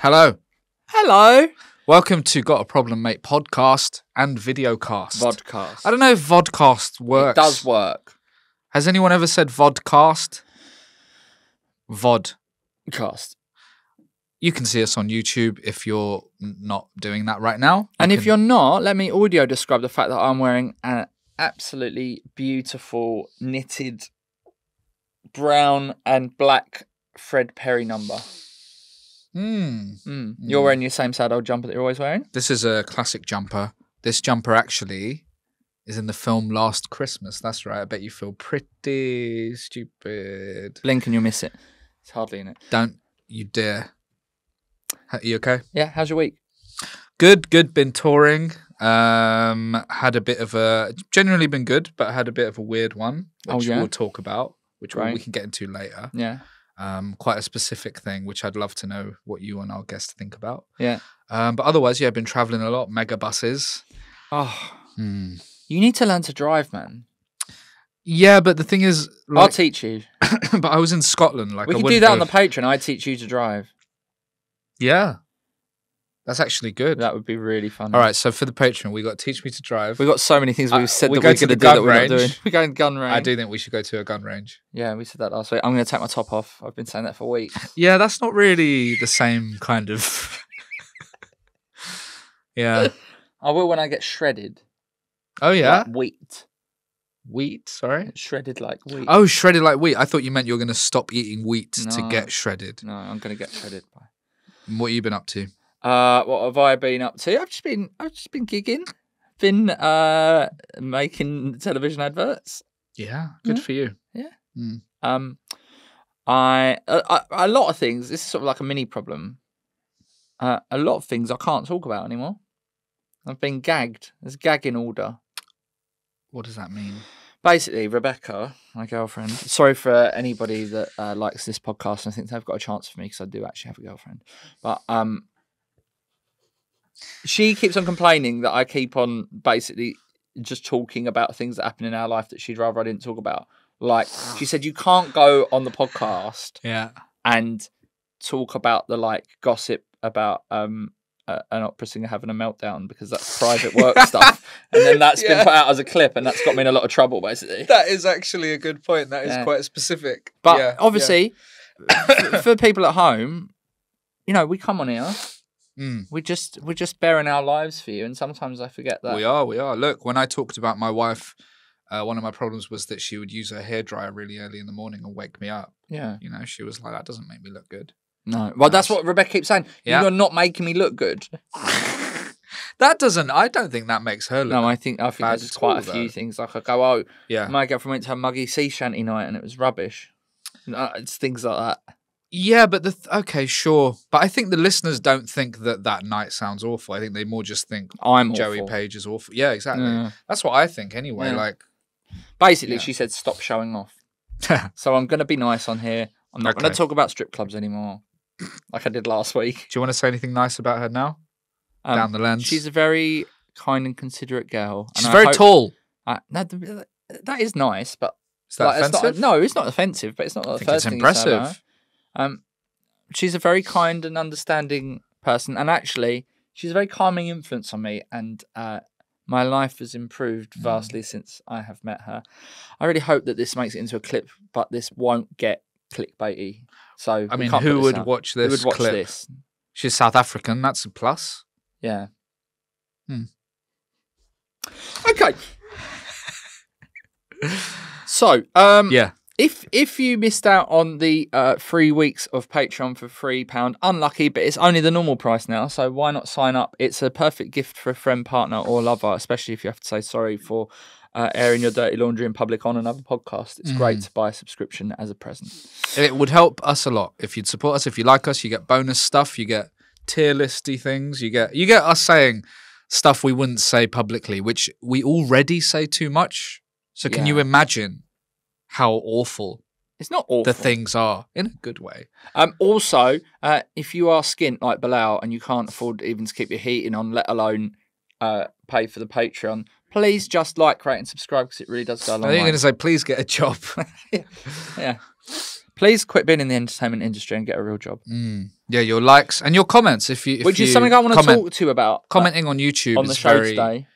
Hello. Hello. Welcome to Got a Problem Mate podcast and videocast. Vodcast. I don't know if vodcast works. It does work. Has anyone ever said vodcast? Vodcast. You can see us on YouTube if you're not doing that right now. And if you're not, let me audio describe the fact that I'm wearing an absolutely beautiful knitted brown and black Fred Perry number. You're wearing your same sad old jumper that you're always wearing? This is a classic jumper. This jumper actually is in the film Last Christmas. That's right. I bet you feel pretty stupid. Blink and you'll miss it. It's hardly in it. Don't you dare. Are you okay? Yeah, how's your week? Good. Been touring. Had a bit of a... Generally been good, but had a bit of a weird one, which we'll talk about, which we can get into later. Yeah. Quite a specific thing, which I'd love to know what you and our guests think about. Yeah. But otherwise, I've been traveling a lot, mega buses. Oh. You need to learn to drive, man. Yeah, but the thing is... I'll teach you. But I was in Scotland. We could do that on the Patreon. I teach you to drive. Yeah. That's actually good. That would be really fun. All right, so for the Patreon, we got Teach Me to Drive. We've got so many things we've said that we're going to do that we're not doing. We're going gun range. I do think we should go to a gun range. Yeah, we said that last week. I'm going to take my top off. I've been saying that for weeks. Yeah, that's not really the same kind of... Yeah. I will when I get shredded. Oh, yeah? Like wheat. Wheat, sorry? Shredded like wheat. Oh, shredded like wheat. I thought you meant you were going to stop eating wheat to get shredded. No, I'm going to get shredded. What have you been up to? What have I been up to? I've just been gigging. Been making television adverts. Yeah, good for you. Yeah. A lot of things. This is sort of like a mini problem. A lot of things I can't talk about anymore. I've been gagged. There's a gagging order. What does that mean? Basically, Rebecca, my girlfriend. Sorry for anybody that likes this podcast and thinks they've got a chance for me because I do actually have a girlfriend. But she keeps on complaining that I keep on basically just talking about things that happen in our life that she'd rather I didn't talk about. Like, she said, you can't go on the podcast and talk about the gossip about an opera singer having a meltdown because that's private work stuff. And then that's been put out as a clip and that's got me in a lot of trouble, basically. That is actually a good point. That is quite specific. But obviously, for people at home, you know, we come on here. We're just bearing our lives for you, and sometimes I forget that. We are. Look, when I talked about my wife, one of my problems was that she would use her hairdryer really early in the morning and wake me up. Yeah. You know, she was like, that doesn't make me look good. No. Well, that's what Rebecca keeps saying. Yeah. You're not making me look good. I don't think that makes her look No, I think there's quite a few things. Like I go, my girlfriend went to a muggy sea shanty night and it was rubbish. It's things like that. Yeah, but okay, sure. But I think the listeners don't think that night sounds awful. I think they more just think Joey awful. Page is awful. Yeah, exactly. Yeah. That's what I think anyway. Yeah. Basically, she said, stop showing off. So I'm going to be nice on here. I'm not going to talk about strip clubs anymore like I did last week. Do you want to say anything nice about her now? Down the lens. She's a very kind and considerate girl. She's very tall. That is nice, but... Is that offensive? It's not offensive, but it's not the first thing it's impressive. She's a very kind and understanding person, and actually, she's a very calming influence on me, and my life has improved vastly since I have met her. I really hope that this makes it into a clip, but this won't get clickbaity. So, I mean, who would watch this? Who would watch this? She's South African. That's a plus. Yeah. Okay. So, If you missed out on the 3 weeks of Patreon for £3, unlucky, but it's only the normal price now, so why not sign up? It's a perfect gift for a friend, partner, or lover, especially if you have to say sorry for airing your dirty laundry in public on another podcast. It's great to buy a subscription as a present. It would help us a lot if you'd support us. If you like us, you get bonus stuff, you get tier listy things, you get us saying stuff we wouldn't say publicly, which we already say too much. So can you imagine how awful it's not awful. The things are in a good way. Also, if you are skint like Bilal and you can't afford even to keep your heating on, let alone pay for the Patreon, please just like, rate, and subscribe because it really does go a long way. I think you're going to say, please get a job. Yeah. Please quit being in the entertainment industry and get a real job. Yeah, your likes and your comments. Which is something I want to talk to you about. Commenting on YouTube on the show today.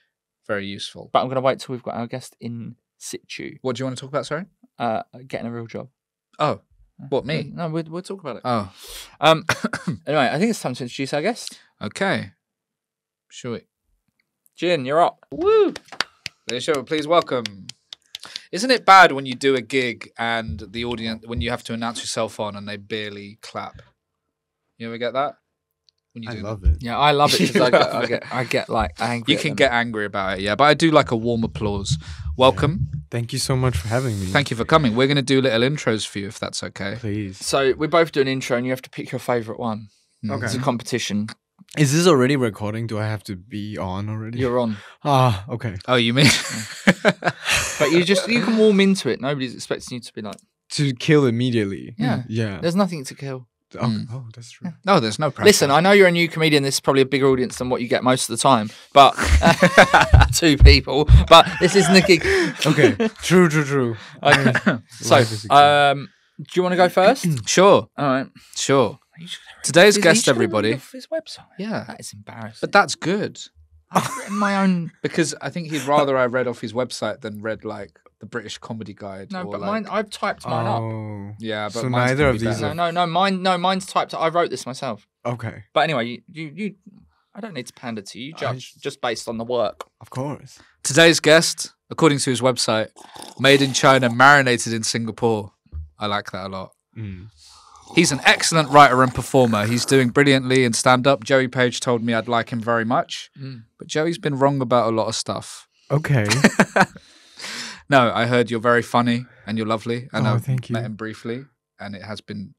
Very useful. But I'm going to wait till we've got our guest in situ. What do you want to talk about, sorry? Getting a real job. Oh, what, me? No, we'll talk about it. Oh. Anyway, I think it's time to introduce our guest. Okay. Sure. Jin, you're up. Woo! Please welcome. Isn't it bad when you do a gig and the audience, when you have to announce yourself on and they barely clap? You ever get that? I love it. Yeah, I love it because I get like angry. You can get angry about it, yeah. But I do like a warm applause. Welcome. Yeah. Thank you so much for having me. Thank you for coming. We're going to do little intros for you if that's okay. Please. So we both do an intro and you have to pick your favourite one. Okay. It's a competition. Is this already recording? Do I have to be on already? You're on. Ah, okay. Oh, you mean? But you can warm into it. Nobody's expecting you to be like... To kill immediately. Yeah. Yeah. There's nothing to kill. Okay. Oh, that's true. No, there's no pressure. Listen, I know you're a new comedian. This is probably a bigger audience than what you get most of the time. But 2 people. But this isn't a gig. Okay. True. Okay. So, do you want to go first? Sure. All right. Sure. Today's guest, everybody. Off his website. Yeah. That is embarrassing. But that's good. I've written my own... Because I think he'd rather I read off his website than read like the British Comedy Guide. No, or but like... mine, I've typed mine up. Yeah, but so mine's neither gonna of be these. better. Mine's typed up. I wrote this myself. Okay. But anyway, you I don't need to pander to you. Judge just based on the work. Of course. Today's guest, according to his website, made in China, marinated in Singapore. I like that a lot. He's an excellent writer and performer. He's doing brilliantly in stand-up. Joey Page told me I'd like him very much. But Joey's been wrong about a lot of stuff. Okay. No, I heard you're very funny and you're lovely. And I've thank you. met him briefly. And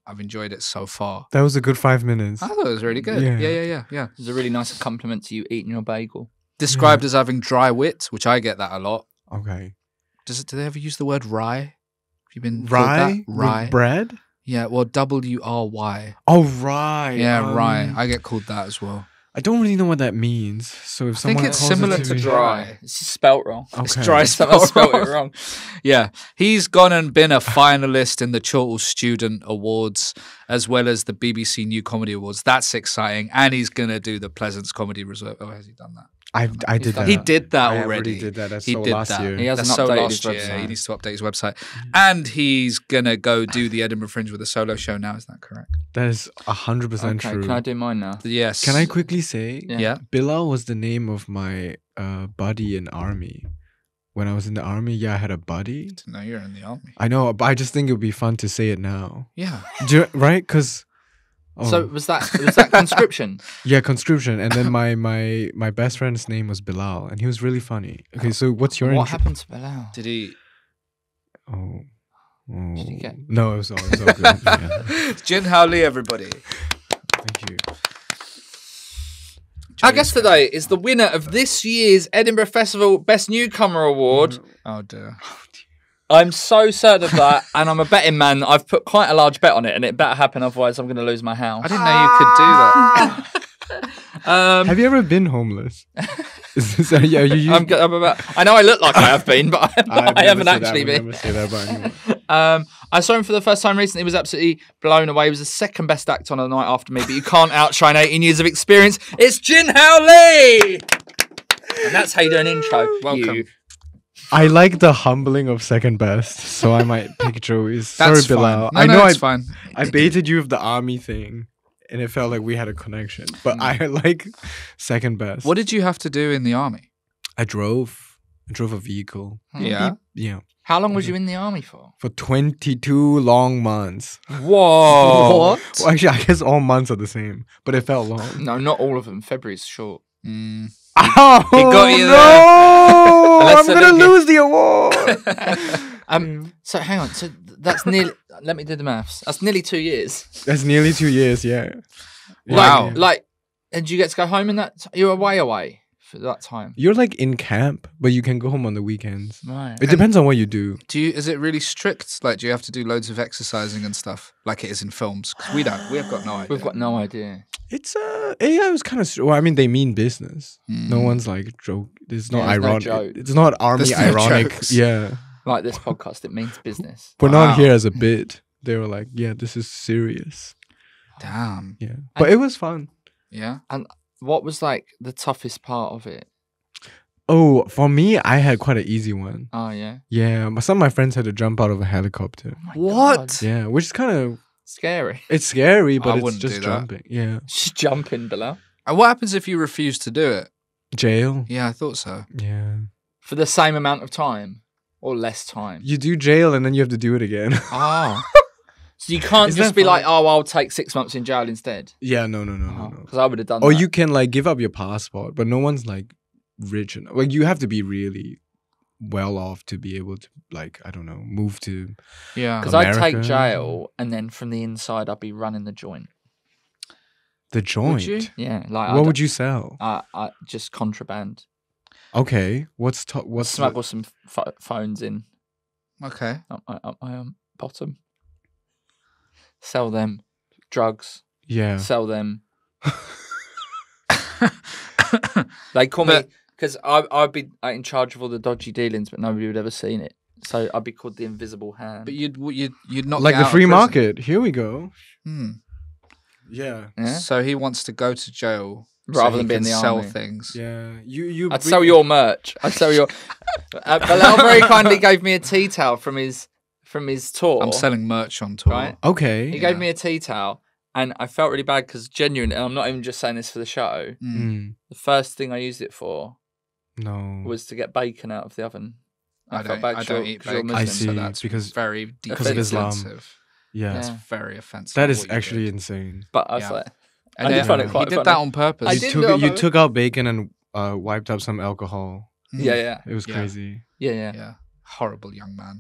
I've enjoyed it so far. That was a good 5 minutes. I thought it was really good. Yeah. It's a really nice compliment to you eating your bagel. Described as having dry wit, which I get that a lot. Okay. Do they ever use the word rye? Have you been rye? Rye. With bread? Yeah, well, W-R-Y. Oh, rye. Yeah, rye. I get called that as well. I don't really know what that means. So if I think it's similar to dry. It's spelt wrong. Okay. It's dry. Someone spelled it wrong. Yeah. He's gone and been a finalist in the Chortle Student Awards as well as the BBC New Comedy Awards. That's exciting. And he's going to do the Pleasance Comedy Reserve. Oh, has he done that? I did that. He did that I already. Did that. He did last that. year. He hasn't updated his website. He needs to update his website. And he's going to go do the Edinburgh Fringe with a solo show now. Is that correct? That is 100% true. Can I do mine now? Yes. Can I quickly say? Yeah. Bilal was the name of my buddy in army. When I was in the army, I had a buddy. No, you're in the army. I know, but I just think it would be fun to say it now. Yeah. Right? Because... So was that conscription? Yeah, conscription. And then my best friend's name was Bilal, and he was really funny. Okay, so what's your... What happened to Bilal? Did he... Oh. Did he get... No, it was all good. Yeah. Jinhaoli, everybody. Thank you. Our guest today is the winner of this year's Edinburgh Festival Best Newcomer Award. Oh, dear. I'm so certain of that, and I'm a betting man. I've put quite a large bet on it, and it better happen, otherwise I'm going to lose my house. I didn't know you could do that. Have you ever been homeless? I know I look like I have been, but I haven't actually been. I saw him for the first time recently. He was absolutely blown away. He was the second best actor on the night after me, but you can't outshine 18 years of experience. It's Jinhaoli! And that's how you do an intro. Welcome. I like the humbling of second best, so I might pick Joey's. That's Sorry, Bilal. Fine. No, it's fine. I baited you with the army thing, and it felt like we had a connection. But I like second best. What did you have to do in the army? I drove a vehicle. Yeah. Yeah. How long was you in the army for? For 22 long months. Whoa. What? Well, actually, I guess all months are the same, but it felt long. No, not all of them. February's short. Oh, He got you no! I'm going to lose the award. So hang on. So that's nearly... Let me do the maths. That's nearly 2 years. That's nearly 2 years, yeah. Wow. And did you get to go home in that... You're away for that time. You're like in camp, but you can go home on the weekends. Right. It depends on what you do. Is it really strict? Like, do you have to do loads of exercising and stuff like it is in films? Because we don't. We have got no idea. We've got no idea. It's AI was kind of... Well, I mean, they mean business. No one's like joke. It's not ironic. No joke. It's not army There's no ironic. jokes. Yeah. Like this podcast, it means business. We're not here as a bit. they were like, yeah, this is serious. Damn. Yeah. But it was fun. Yeah. And what was like the toughest part of it? Oh, for me, I had quite an easy one. Oh, yeah. Yeah, but some of my friends had to jump out of a helicopter. Oh my What? God. Yeah, which is kind of... Scary. It's scary, but I it's wouldn't just do that. jumping. Yeah. Just jumping, Bilal. And what happens if you refuse to do it? Jail. Yeah, I thought so. Yeah. For the same amount of time or less time? You do jail and then you have to do it again. Oh. So you can't Is just that be fun? like, oh, I'll take 6 months in jail instead. Yeah, no. Because I would have done Or that. you can like give up your passport, but no one's like rich enough. Like you have to be really well off to be able to like, I don't know, move to... Yeah. Because I'd take America. jail and then from the inside I'd be running the joint. The joint. you? Yeah. Like What would you sell? I just contraband. Okay. What's Smuggle some phones in Okay. up my bottom. Sell them. Drugs. Yeah. Sell them. They call me because I'd be in charge of all the dodgy dealings, but nobody would ever seen it. So I'd be called the Invisible Hand. But you'd not Like get the out of free prison. market. Here we go. Hmm. Yeah. Yeah? So he wants to go to jail Rather so than he be in can the sell army. things. Yeah. You I'd sell your merch. I'd sell your. Bilal very kindly gave me a tea towel from his tour. I'm selling merch on tour. Right? Okay. He gave me a tea towel, and I felt really bad because genuinely, and I'm not even just saying this for the show. Mm. The first thing I used it for No. was to get bacon out of the oven. I felt don't bad 'cause eat you're- 'cause you're bacon, I Muslim. see. so that's because very deeply Because of Islam. offensive. yeah. That's Yeah. very offensive. That is what you actually did. insane. But I was Yeah. like, And I did then find it he quite did funny. that on purpose. I You didn't took know you about it. took out bacon and wiped up some alcohol. yeah. It was Yeah. crazy. Yeah. Yeah. Horrible young man.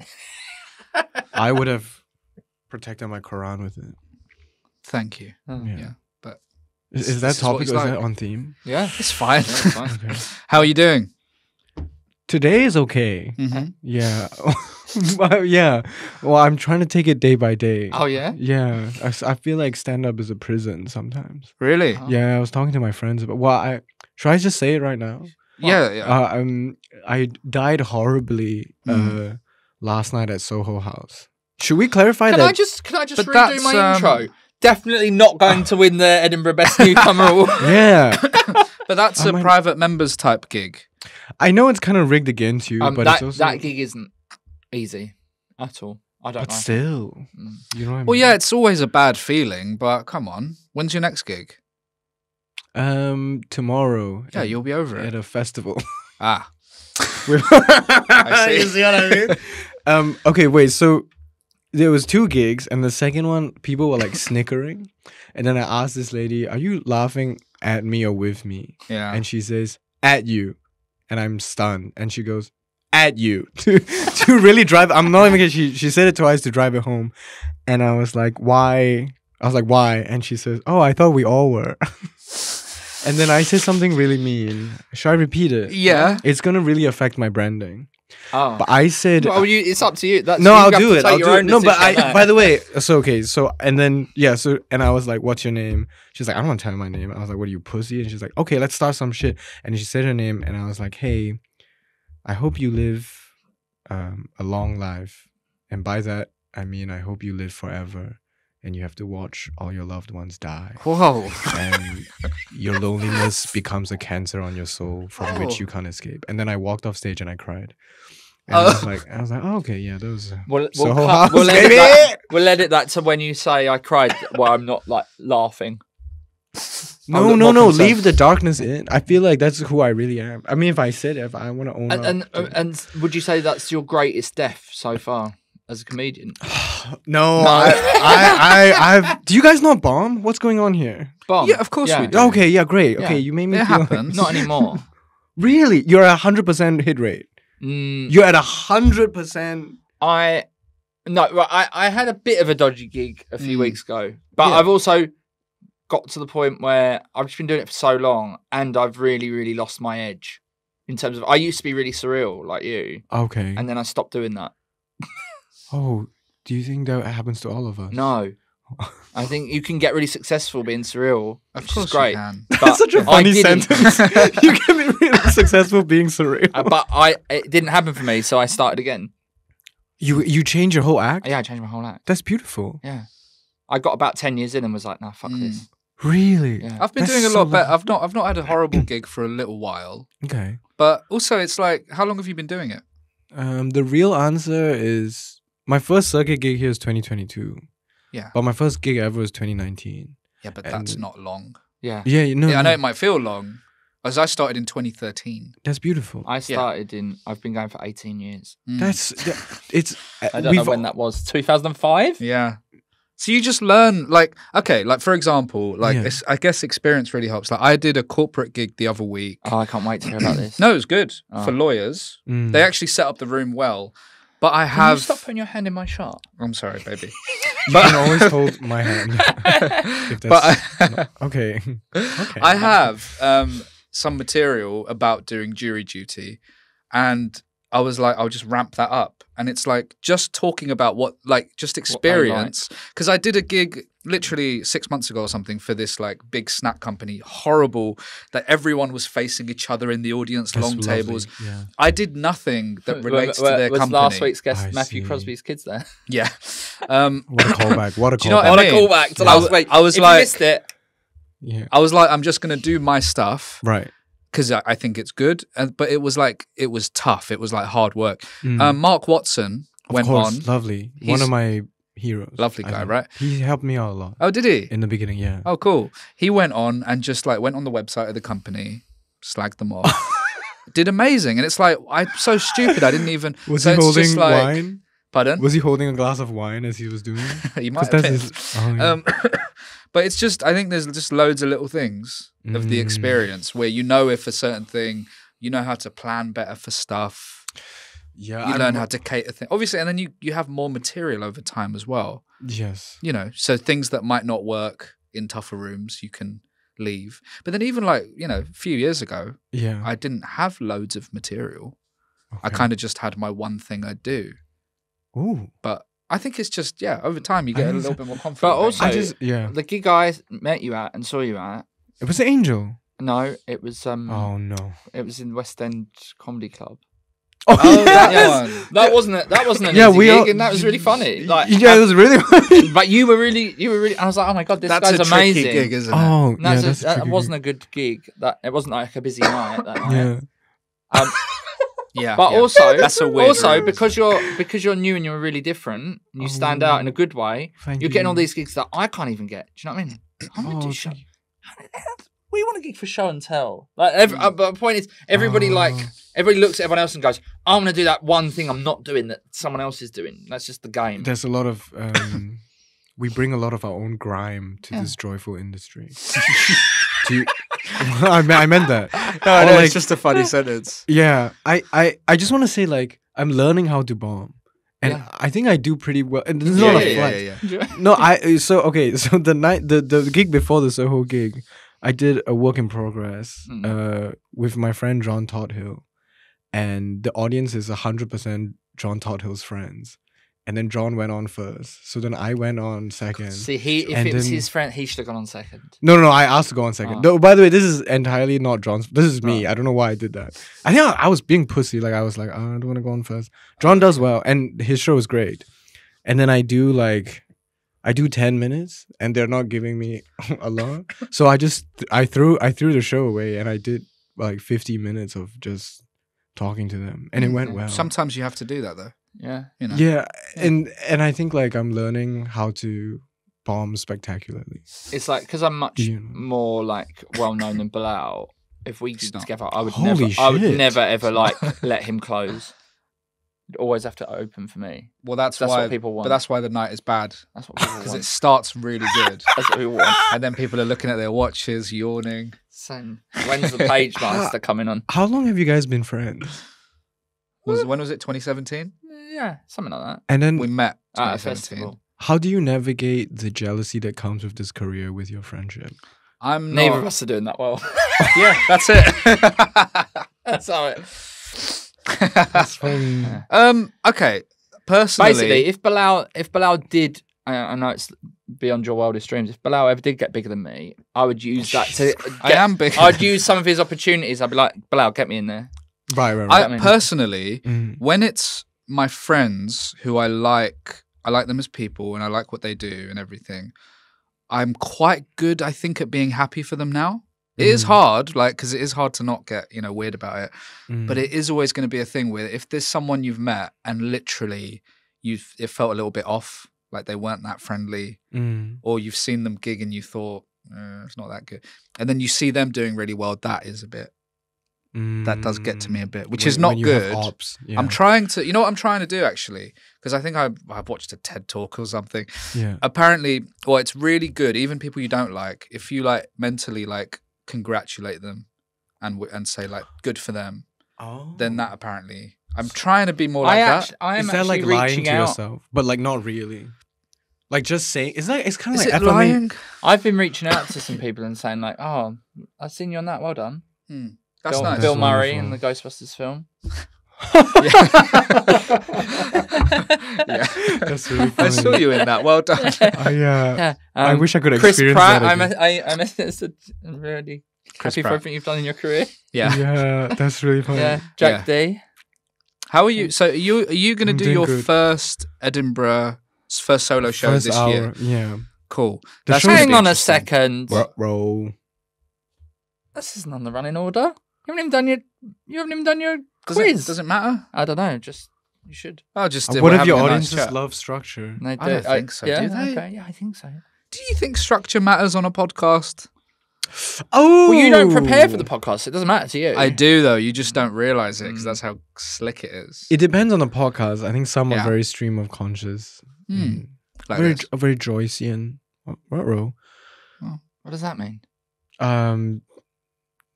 I would have protected my Quran with it. Thank you. Oh. Yeah. Yeah, but Is This that is what topic it's or is like. that on theme? Yeah. it's fine. Yeah, it's fine. Okay. How are you doing? Today is okay. Mm-hmm. Yeah. Yeah. Well, I'm trying to take it day by day. Oh, yeah? Yeah. I feel like stand up is a prison sometimes. Really? Oh. Yeah. I was talking to my friends about. Well, should I just say it right now? Yeah. Yeah. I died horribly last night at Soho House. Should we clarify Can that? I just But redo that's, my intro? Definitely not going to win the Edinburgh Best Newcomer Award. Yeah. But that's I a might- private members type gig. I know it's kind of rigged against you, but it's also. that gig isn't easy at all. I don't But know. still, Mm. you know what I mean? Well, yeah, it's always a bad feeling, but come on. When's your next gig? Tomorrow. Yeah, you'll be over at it. a festival. Ah. I see. You see what I mean? Okay, wait. So there was 2 gigs, and the second one, people were like snickering, and then I asked this lady, "Are you laughing at me or with me?" Yeah. And she says, "At you," and I'm stunned. And she goes, "At you," to really drive. I'm not even kidding. She said it twice to drive it home, and I was like, "Why?" I was like, "Why?" And she says, "Oh, I thought we all were." And then I said something really mean. Should I repeat it? Yeah. It's gonna really affect my branding. Oh. But I said, Well, it's up to you. That's, no, you I'll have do to it. take I'll your do it. own No, but decision on by that. the way, so okay, so and then yeah, so and I was like, "What's your name?" She's like, "I don't want to tell you my name." I was like, "What are you, pussy?" And she's like, "Okay, let's start some shit." And she said her name, and I was like, "Hey, I hope you live a long life, and by that I mean I hope you live forever, and you have to watch all your loved ones die." Whoa. And your loneliness becomes a cancer on your soul from which you can't escape. And then I walked off stage and I cried. And I was like, oh, okay, yeah, those. We'll Soho House, edit baby! we'll edit that to when you say I cried, where I'm not like laughing. I'll No, look no, more no. concerned. Leave the darkness in. I feel like that's who I really am. I mean, if I said it, if I want to own up. And would you say that's your greatest death so far as a comedian? No, No. I've. Do you guys not bomb? What's going on here? Bomb. Yeah, of course we do. Okay, yeah, great. Yeah. Okay, you made me It feel. happens. Not anymore. Really, you're at 100% hit rate. You're at 100%. I had a bit of a dodgy gig a few weeks ago, but Yeah. I've also got to the point where I've just been doing it for so long, and I've really, really lost my edge. In terms of, I used to be really surreal like you, Okay. and then I stopped doing that. Oh, do you think that happens to all of us? No, I think you can get really successful being surreal, Of which course is great. you can. But That's such a I funny didn't. sentence. You can be really successful being surreal. But it didn't happen for me, so I started again. You change your whole act? Yeah, I changed my whole act. That's beautiful. Yeah. I got about 10 years in and was like, nah, fuck this. Really? Yeah. I've been doing a lot better. I've not had a horrible gig for a little while. Okay. But also, it's like, how long have you been doing it? The real answer is my first circuit gig here is 2022. Yeah. But my first gig ever was 2019. Yeah, but that's not long. Yeah. Yeah, I know it might feel long. As I started in 2013. That's beautiful. I've been going for 18 years. It's. I don't know when that was. 2005? Yeah. So you just learn, like, okay, like for example, like I guess experience really helps. Like I did a corporate gig the other week. Oh, I can't wait to hear about this. No, it was good for lawyers. They actually set up the room well. But I have. Can you stop putting your hand in my shot? I'm sorry, baby. But you can always hold my hand. Okay. I have some material about doing jury duty, and I was like, I'll just ramp that up. And it's like just talking about just experience. Because I did a gig literally 6 months ago or something for this like big snack company. Horrible that everyone was facing each other in the audience, long tables. Yeah. I did nothing that relates to their company. Was last week's guest Matthew Crosby's kids there? Yeah. What a callback. What a callback. Do you know what I mean? What a callback to last week. I was if like, you missed it. Yeah. I was like, I'm just going to do my stuff. Right. Because I think it's good. But it was tough. It was like hard work. Mark Watson went on. Lovely. One of my heroes. Lovely guy, right? He helped me out a lot. Oh, did he? In the beginning, yeah. Oh, cool. He went on and just like went on the website of the company, slagged them off. Did amazing. And it's like, I'm so stupid. I didn't even. Was he holding wine? Pardon? Was he holding a glass of wine as he was doing it? He might have been. But it's just, I think there's just loads of little things of the experience where you know if a certain thing, you know how to plan better for stuff. Yeah. You learn how to cater things. Obviously, and then you have more material over time as well. Yes. You know, so things that might not work in tougher rooms, you can leave. But then even like, a few years ago, I didn't have loads of material. Okay. I kind of just had my one thing I'd do. Ooh. But I think it's just, over time you get a little bit more confident. But also, the gig I met you at and saw you at. It was Angel. No, it was. Oh no! It was in West End Comedy Club. Oh, yes. That wasn't an easy gig, and that was really funny. Like, it was really funny. But you were really. I was like, oh my god, this guy's amazing. Tricky gig, isn't it? Oh, that wasn't a good gig. It wasn't like a busy night. That night. Yeah. Yeah, but also that's a weird room, because you're new and you're really different and you stand out in a good way. You're getting all these gigs that I can't even get. Do you know what I mean? I'm gonna do show. We want a gig for show and tell. Like, but the point is, everybody looks at everyone else and goes, "I'm gonna do that one thing I'm not doing that someone else is doing." That's just the game. There's a lot of we bring a lot of our own grime to this joyful industry. I meant that. No, it's just a funny sentence. Yeah, I just want to say, like, I'm learning how to bomb, and I think I do pretty well. And this is not a flex. No, so the gig before the Soho gig, I did a work in progress with my friend John Tothill, and the audience is 100% John Tothill's friends. And then John went on first. So then I went on second. See, if it was his friend, he should have gone on second. No, I asked to go on second. No, by the way, this is entirely not John's. This is me. I don't know why I did that. I think I was being pussy. Like, I was like, I don't want to go on first. John does well, and his show is great. And then I do 10 minutes, and they're not giving me a lot. So I threw the show away, and I did like 50 minutes of just talking to them, and it went well. Sometimes you have to do that though. Yeah, Yeah, and I think like I'm learning how to bomb spectacularly. It's like because I'm much more like well known than Bilal. If we get together, I would never ever like let him close. You'd always have to open for me. Well, that's why what people want. But that's why the night is bad. That's what people want. Because it starts really good. That's what we want. And then people are looking at their watches, yawning. Same. When's the page master coming on? How long have you guys been friends? When was it? 2017? Yeah, something like that. And then we met at a festival. How do you navigate the jealousy that comes with this career with your friendship? Neither of us are doing that well. Yeah, that's it. That's how it. That's fun. Okay. Personally, basically, if Bilal did, I know it's beyond your wildest dreams. If Bilal ever did get bigger than me, I would use that to. I am big. I'd use some of his opportunities. I'd be like, Bilal, get me in there. Right. Personally, when it's my friends who I like them as people and I like what they do and everything. I'm quite good, I think, at being happy for them now. It is hard, like, because it is hard to not get, weird about it. But it is always going to be a thing where if there's someone you've met and literally it felt a little bit off, like they weren't that friendly, or you've seen them gig and you thought, it's not that good. And then you see them doing really well, that is a bit, that does get to me a bit, which is not good. I'm trying to, you know what I'm trying to do actually? Because I think I've watched a TED talk or something. Yeah. Apparently, well, it's really good. Even people you don't like, if you like mentally like congratulate them and say like good for them, then that apparently, I'm trying to be more like that. I am is that actually like lying to out. yourself, but like not really? Like just saying, it's kind of like FMA. lying? I've been reaching out to some people and saying like, "Oh, I've seen you on that. Well done." That's nice. Bill Murray in the Ghostbusters film. Yeah. That's really funny. I saw you in that. Well done. I wish I could Chris experience Pratt, that again. I'm really Chris happy Pratt. for everything you've done in your career. Yeah, that's really funny. Yeah, Jack D. How are you? So are you going to do your good. first solo show First this hour, year? Yeah. Cool. The That's show gonna Hang be on a interesting. second. Roll. This isn't on the running order. You haven't even done your quiz. Does it matter? I don't know. Just you should. Oh, just What if having your a nice audiences chat. love structure? No, I don't think so. Yeah, Do they? okay. Yeah, I think so. Do you think structure matters on a podcast? Oh, Well, you don't prepare for the podcast. It doesn't matter to you. I do though. You just don't realize it because that's how slick it is. It depends on the podcast. I think some Yeah. are very stream of conscious. Like Very, this. very Joycean. What row? What does that mean?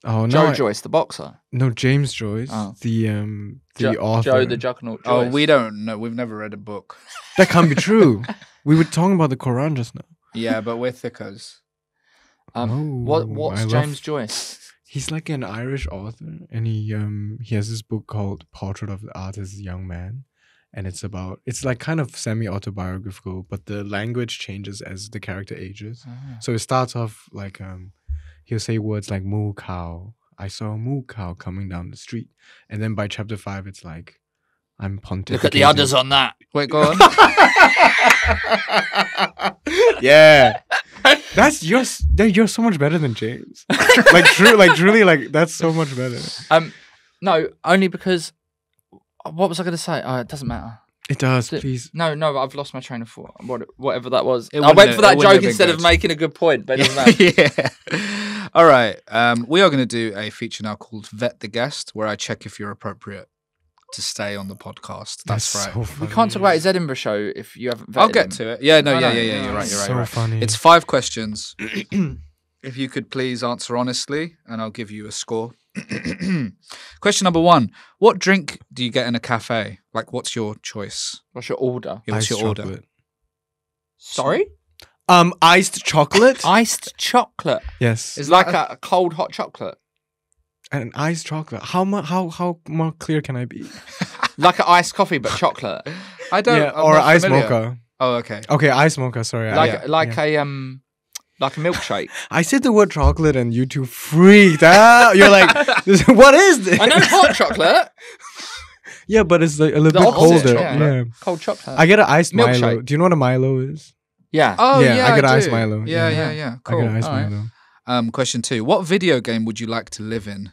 Oh Joe no, Joyce, the boxer. no, James Joyce, Oh. the author. Joe the Juggernaut Joyce. Oh, we don't know. We've never read a book. That can't be true. We were talking about the Quran just now. Yeah, but we're thickos. What's I love- James Joyce? He's like an Irish author, and he has this book called Portrait of the Artist Young Man, and it's like kind of semi-autobiographical, but the language changes as the character ages. So it starts off like he'll say words like moo cow. I saw a moo cow coming down the street, and then by chapter 5, it's like I'm pontificating. Look at the others on that. Wait, go on. Yeah. That's you're so much better than James. truly, that's so much better. No, only because what was I going to say? It doesn't matter. It does, please. No, I've lost my train of thought. Whatever that was. It I went wouldn't for that have- it wouldn't joke have instead been of good. making a good point, but it doesn't matter. Yeah. All right. We are going to do a feature now called Vet the Guest, where I check if you're appropriate to stay on the podcast. That's right. So We funny. can't talk about his Edinburgh show if you haven't vetted I'll get him. to it. Yeah, no, I know, yeah. You're right. So funny. It's 5 questions. If you could please answer honestly, and I'll give you a score. Question number 1. What drink do you get in a cafe? Like, what's your choice? What's your order? Yeah, what's Iced your order? chocolate. Sorry? Iced chocolate. Iced chocolate. Yes. It's like a cold hot chocolate. An iced chocolate. How more clear can I be? Like an iced coffee but chocolate. I don't. Yeah, I'm or not iced familiar. mocha. Oh, okay. Okay, iced mocha. Sorry. Like a milkshake. I said the word chocolate and you two freaked out. You're like, what is this? I know hot chocolate. Yeah, but it's like a little The bit opposite, colder. yeah. Yeah. Cold chocolate. I get an iced Milo. Milkshake. Do you know what a Milo is? Yeah. Oh, Yeah, yeah. I get iced do. Milo. Yeah. I Cool. get an iced All right. Milo. Question 2. What video game would you like to live in?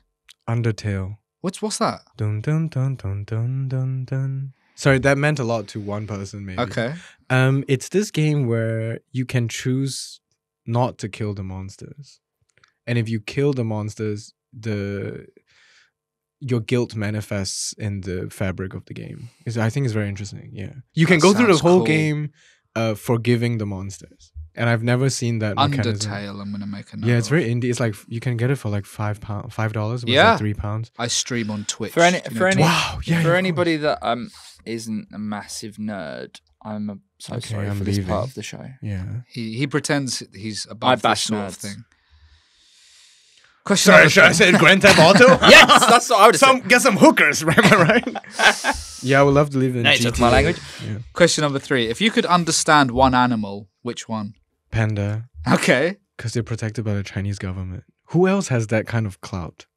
Undertale. What's that? Dun dun dun dun dun dun dun. Sorry, that meant a lot to one person, maybe. Okay. It's this game where you can choose not to kill the monsters, and if you kill the monsters, your guilt manifests in the fabric of the game. I think it's very interesting. Yeah, you can That go through the sounds whole cool. game, forgiving the monsters, and I've never seen that mechanism. Undertale. I'm gonna make a note. Yeah, it's of. very indie. It's like you can get it for like $5. Yeah. Like £3. I stream on Twitch. For any, you know, for any, Wow, yeah, for of anybody that isn't a massive nerd, I'm so Okay, sorry I'm for this leaving. part of the show. Yeah. He pretends he's I above this bash sort of nerds. thing. Question number 3. say Grand Theft Auto? Yes, that's what I would have said. Get some hookers, right? Yeah, I would love to live in No, GTA. it's my language. Yeah. Question number 3. If you could understand one animal, which one? Panda, Okay. because they're protected by the Chinese government. Who else has that kind of clout?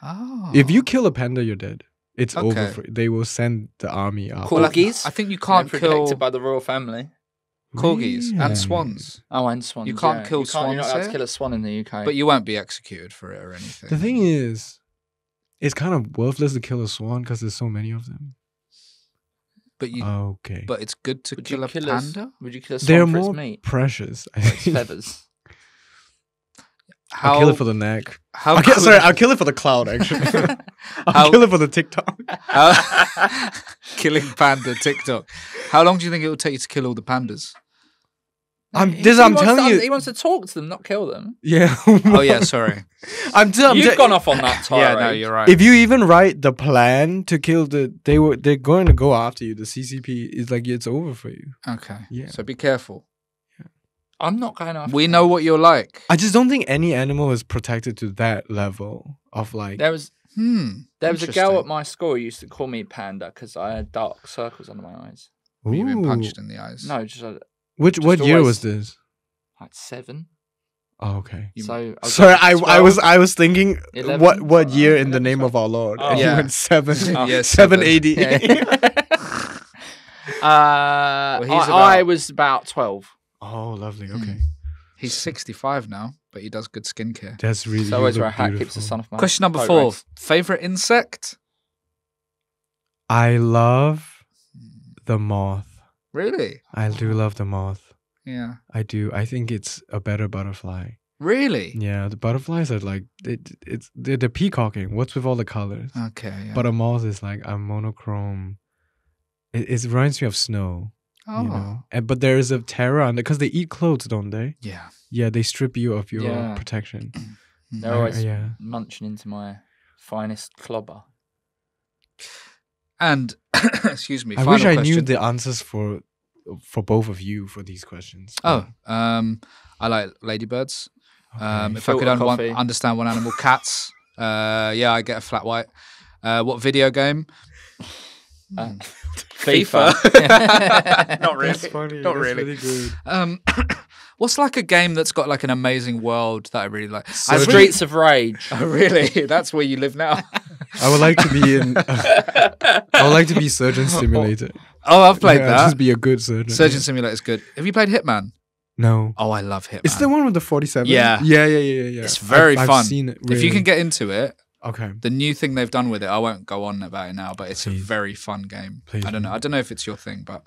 Oh. If you kill a panda, you're dead. It's over. They will send the army up. Corgis? I think you can't kill protected by the royal family. Corgis and swans. Oh, and swans. You can't kill swans. You're not allowed to here, kill a swan in the UK. but you won't be executed for it or anything. The thing is, it's kind of worthless to kill a swan because there's so many of them. But you, okay. But it's good to kill a panda. Would you kill a swan They're for more its meat? precious. Its feathers. I'll kill it for the neck. I'll kill it for the cloud, actually. I'll kill it for the TikTok. Killing panda TikTok. How long do you think it will take you to kill all the pandas? I'm telling you. He wants to talk to them, not kill them. Yeah. Oh, yeah, sorry. You've gone off on that tirade. Yeah, no, you're right. If you even write the plan to kill they're going to go after you. The CCP is like, it's over for you. Okay. Yeah. So be careful. I'm not going after We know what you're like. I just don't think any animal is protected to that level of like. There was a girl at my school who used to call me panda because I had dark circles under my eyes. You've been punched in the eyes. No, just what year was this? Like 7. Oh, okay. I was thinking 11? what year in the name of our Lord? Oh, and yeah. you went 7. Yeah, 7 AD. I was about 12. Oh, lovely. Okay. He's 65 now, but he does good skincare. That's really. So always wear a hat keeps the sun off my. Question number 4. Favorite insect? I love the moth. Really? I do love the moth. Yeah. I do. I think it's a better butterfly. Really? Yeah, the butterflies are like they're peacocking. What's with all the colors? Okay. Yeah. But a moth is like a monochrome. It reminds me of snow. Oh. You know? But there is a terror on it because they eat clothes, don't they? Yeah. Yeah, they strip you of your protection. They're always munching into my finest clobber. And excuse me. I wish I knew the answers for both of you for these questions. Oh, I like ladybirds. Okay. If I could understand one animal, cats. I get a flat white. What video game? FIFA. Not really. That's funny. Not That's really. Good. What's like a game that's got like an amazing world that I really like? Streets of Rage. Oh, really? That's where you live now. I would like to be in. I would like to be Surgeon Simulator. Oh, I've played that. Just be a good surgeon. Surgeon Simulator is good. Have you played Hitman? No. Oh, I love Hitman. It's the one with the 47. Yeah. Yeah. It's very fun. I've seen it. Really. If you can get into it. Okay. The new thing they've done with it, I won't go on about it now, but it's Please. a very fun game. Please. I don't know if it's your thing, but.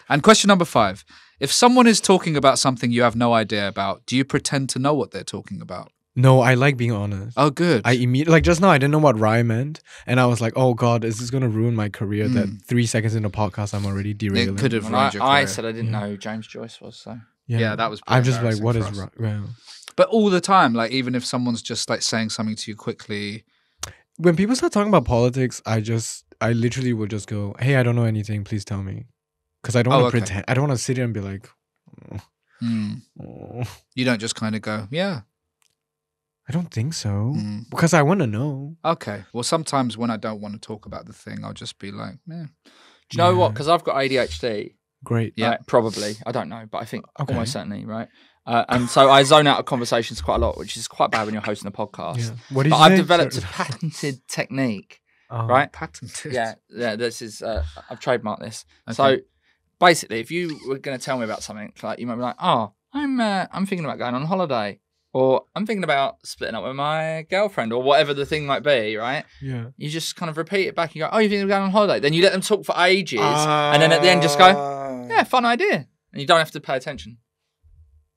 And question number 5. If someone is talking about something you have no idea about, do you pretend to know what they're talking about? No, I like being honest. Oh, good. I immediately, like just now, I didn't know what rye meant. And I was like, oh God, is this going to ruin my career that 3 seconds in the podcast, I'm already derailing? It could have ruined your career. I said I didn't know who James Joyce was, so. Yeah, that was I'm just like, what is right? Well, But all the time, like even if someone's just like saying something to you quickly. when people start talking about politics, I literally will just go, hey, I don't know anything. Please tell me. Because I don't want to pretend. I don't want to sit here and be like, You don't just kind of go, yeah. I don't think so. Because I want to know. Okay. Well, sometimes when I don't want to talk about the thing, I'll just be like, yeah. Do you know what? Because I've got ADHD. Great. Yeah. Probably. I don't know, but I think almost certainly, right? And so I zone out of conversations quite a lot, which is quite bad when you're hosting a podcast. Yeah. What did but you I've say? developed a patented technique, right? Patented? Yeah. This is, I've trademarked this. Okay. So basically, if you were going to tell me about something, like you might be like, oh, I'm thinking about going on holiday. Or I'm thinking about splitting up with my girlfriend or whatever the thing might be, right? Yeah. You just kind of repeat it back and go, oh, you think we're going on holiday? Then you let them talk for ages and then at the end just go, yeah, fun idea. And you don't have to pay attention.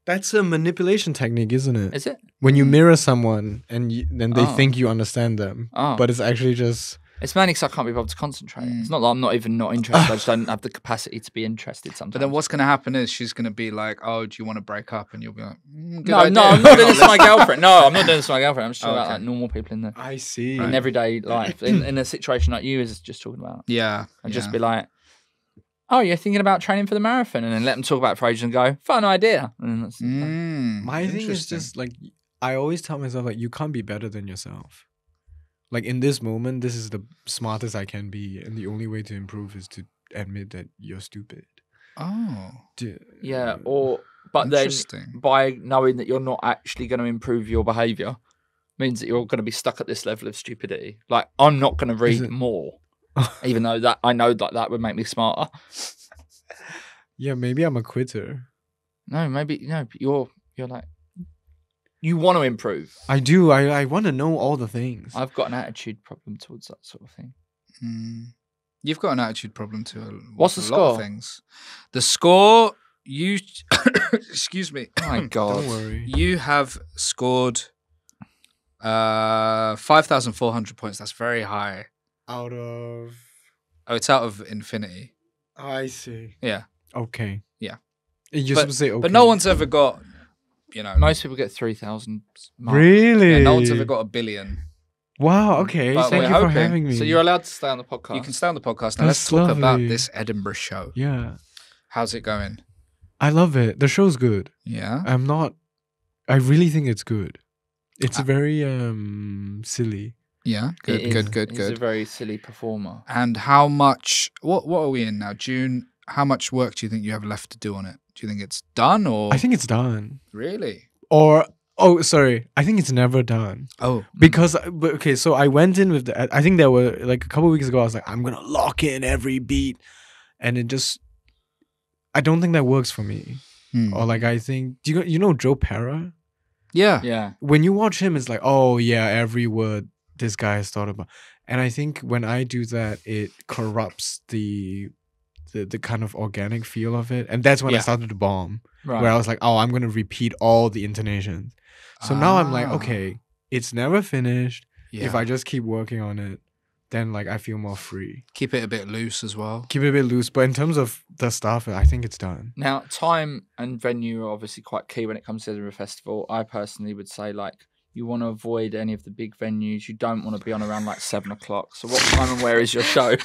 That's a manipulation technique, isn't it? Is it? When you mirror someone and then they think you understand them. Oh. But it's actually just... It's mainly because I can't be able to concentrate. It's not that I'm not interested. I just don't have the capacity to be interested sometimes. But then what's going to happen is she's going to be like, oh, do you want to break up? And you'll be like, no, I'm not doing this to my girlfriend. No, I'm not doing this to my girlfriend. I'm just talking about like normal people in I see. in everyday life. In a situation like you was just talking about. Yeah. And just be like, oh, you're thinking about training for the marathon, and then let them talk about it for ages and go, fun idea. And then that's my thing is just like, I always tell myself, like, you can't be better than yourself. Like, in this moment, this is the smartest I can be, and the only way to improve is to admit that you're stupid. Oh. Yeah, but then by knowing that you're not actually going to improve your behaviour means that you're going to be stuck at this level of stupidity. Like, I'm not going to read more. Even though that I know that would make me smarter. Yeah, maybe I'm a quitter. No, maybe you're like you want to improve. I do. I want to know all the things. I've got an attitude problem towards that sort of thing. You've got an attitude problem to What's the lot score? of things. The score, you excuse me. Oh my God. Don't worry. You have scored 5,400 points. That's very high. Out of... Oh, it's out of infinity. I see. Yeah. Okay. Yeah. You're supposed to say okay. But no one's ever got, Most people get 3,000. Really? Yeah, no one's ever got 1 billion. Wow, okay. But Thank we're you for hoping. having me. So you're allowed to stay on the podcast. You can stay on the podcast. Now That's let's talk about lovely. this Edinburgh show. Yeah. How's it going? I love it. The show's good. Yeah. I really think it's good. It's very silly. Yeah. Good. He's a very silly performer. And how much? What are we in now? June. How much work do you think you have left to do on it? Do you think it's done or? I think it's done. Really. Or sorry, I think it's never done. Oh. Because okay, so I went in with I think there were like a couple of weeks ago. I was like, I'm gonna lock in every beat, and it just. I don't think that works for me. Or like I think, do you know Joe Pera? Yeah. Yeah. When you watch him, it's like, oh yeah, every word this guy has thought about. And I think when I do that, it corrupts the kind of organic feel of it. And that's when I started to bomb. Right. Where I was like, oh, I'm going to repeat all the intonations. So now I'm like, okay, it's never finished. Yeah. If I just keep working on it, then like I feel more free. Keep it a bit loose as well. Keep it a bit loose. But in terms of the stuff, I think it's done. Now, time and venue are obviously quite key when it comes to the Edinburgh Festival. I personally would say like you want to avoid any of the big venues. You don't want to be on around like 7 o'clock. So what time and where is your show?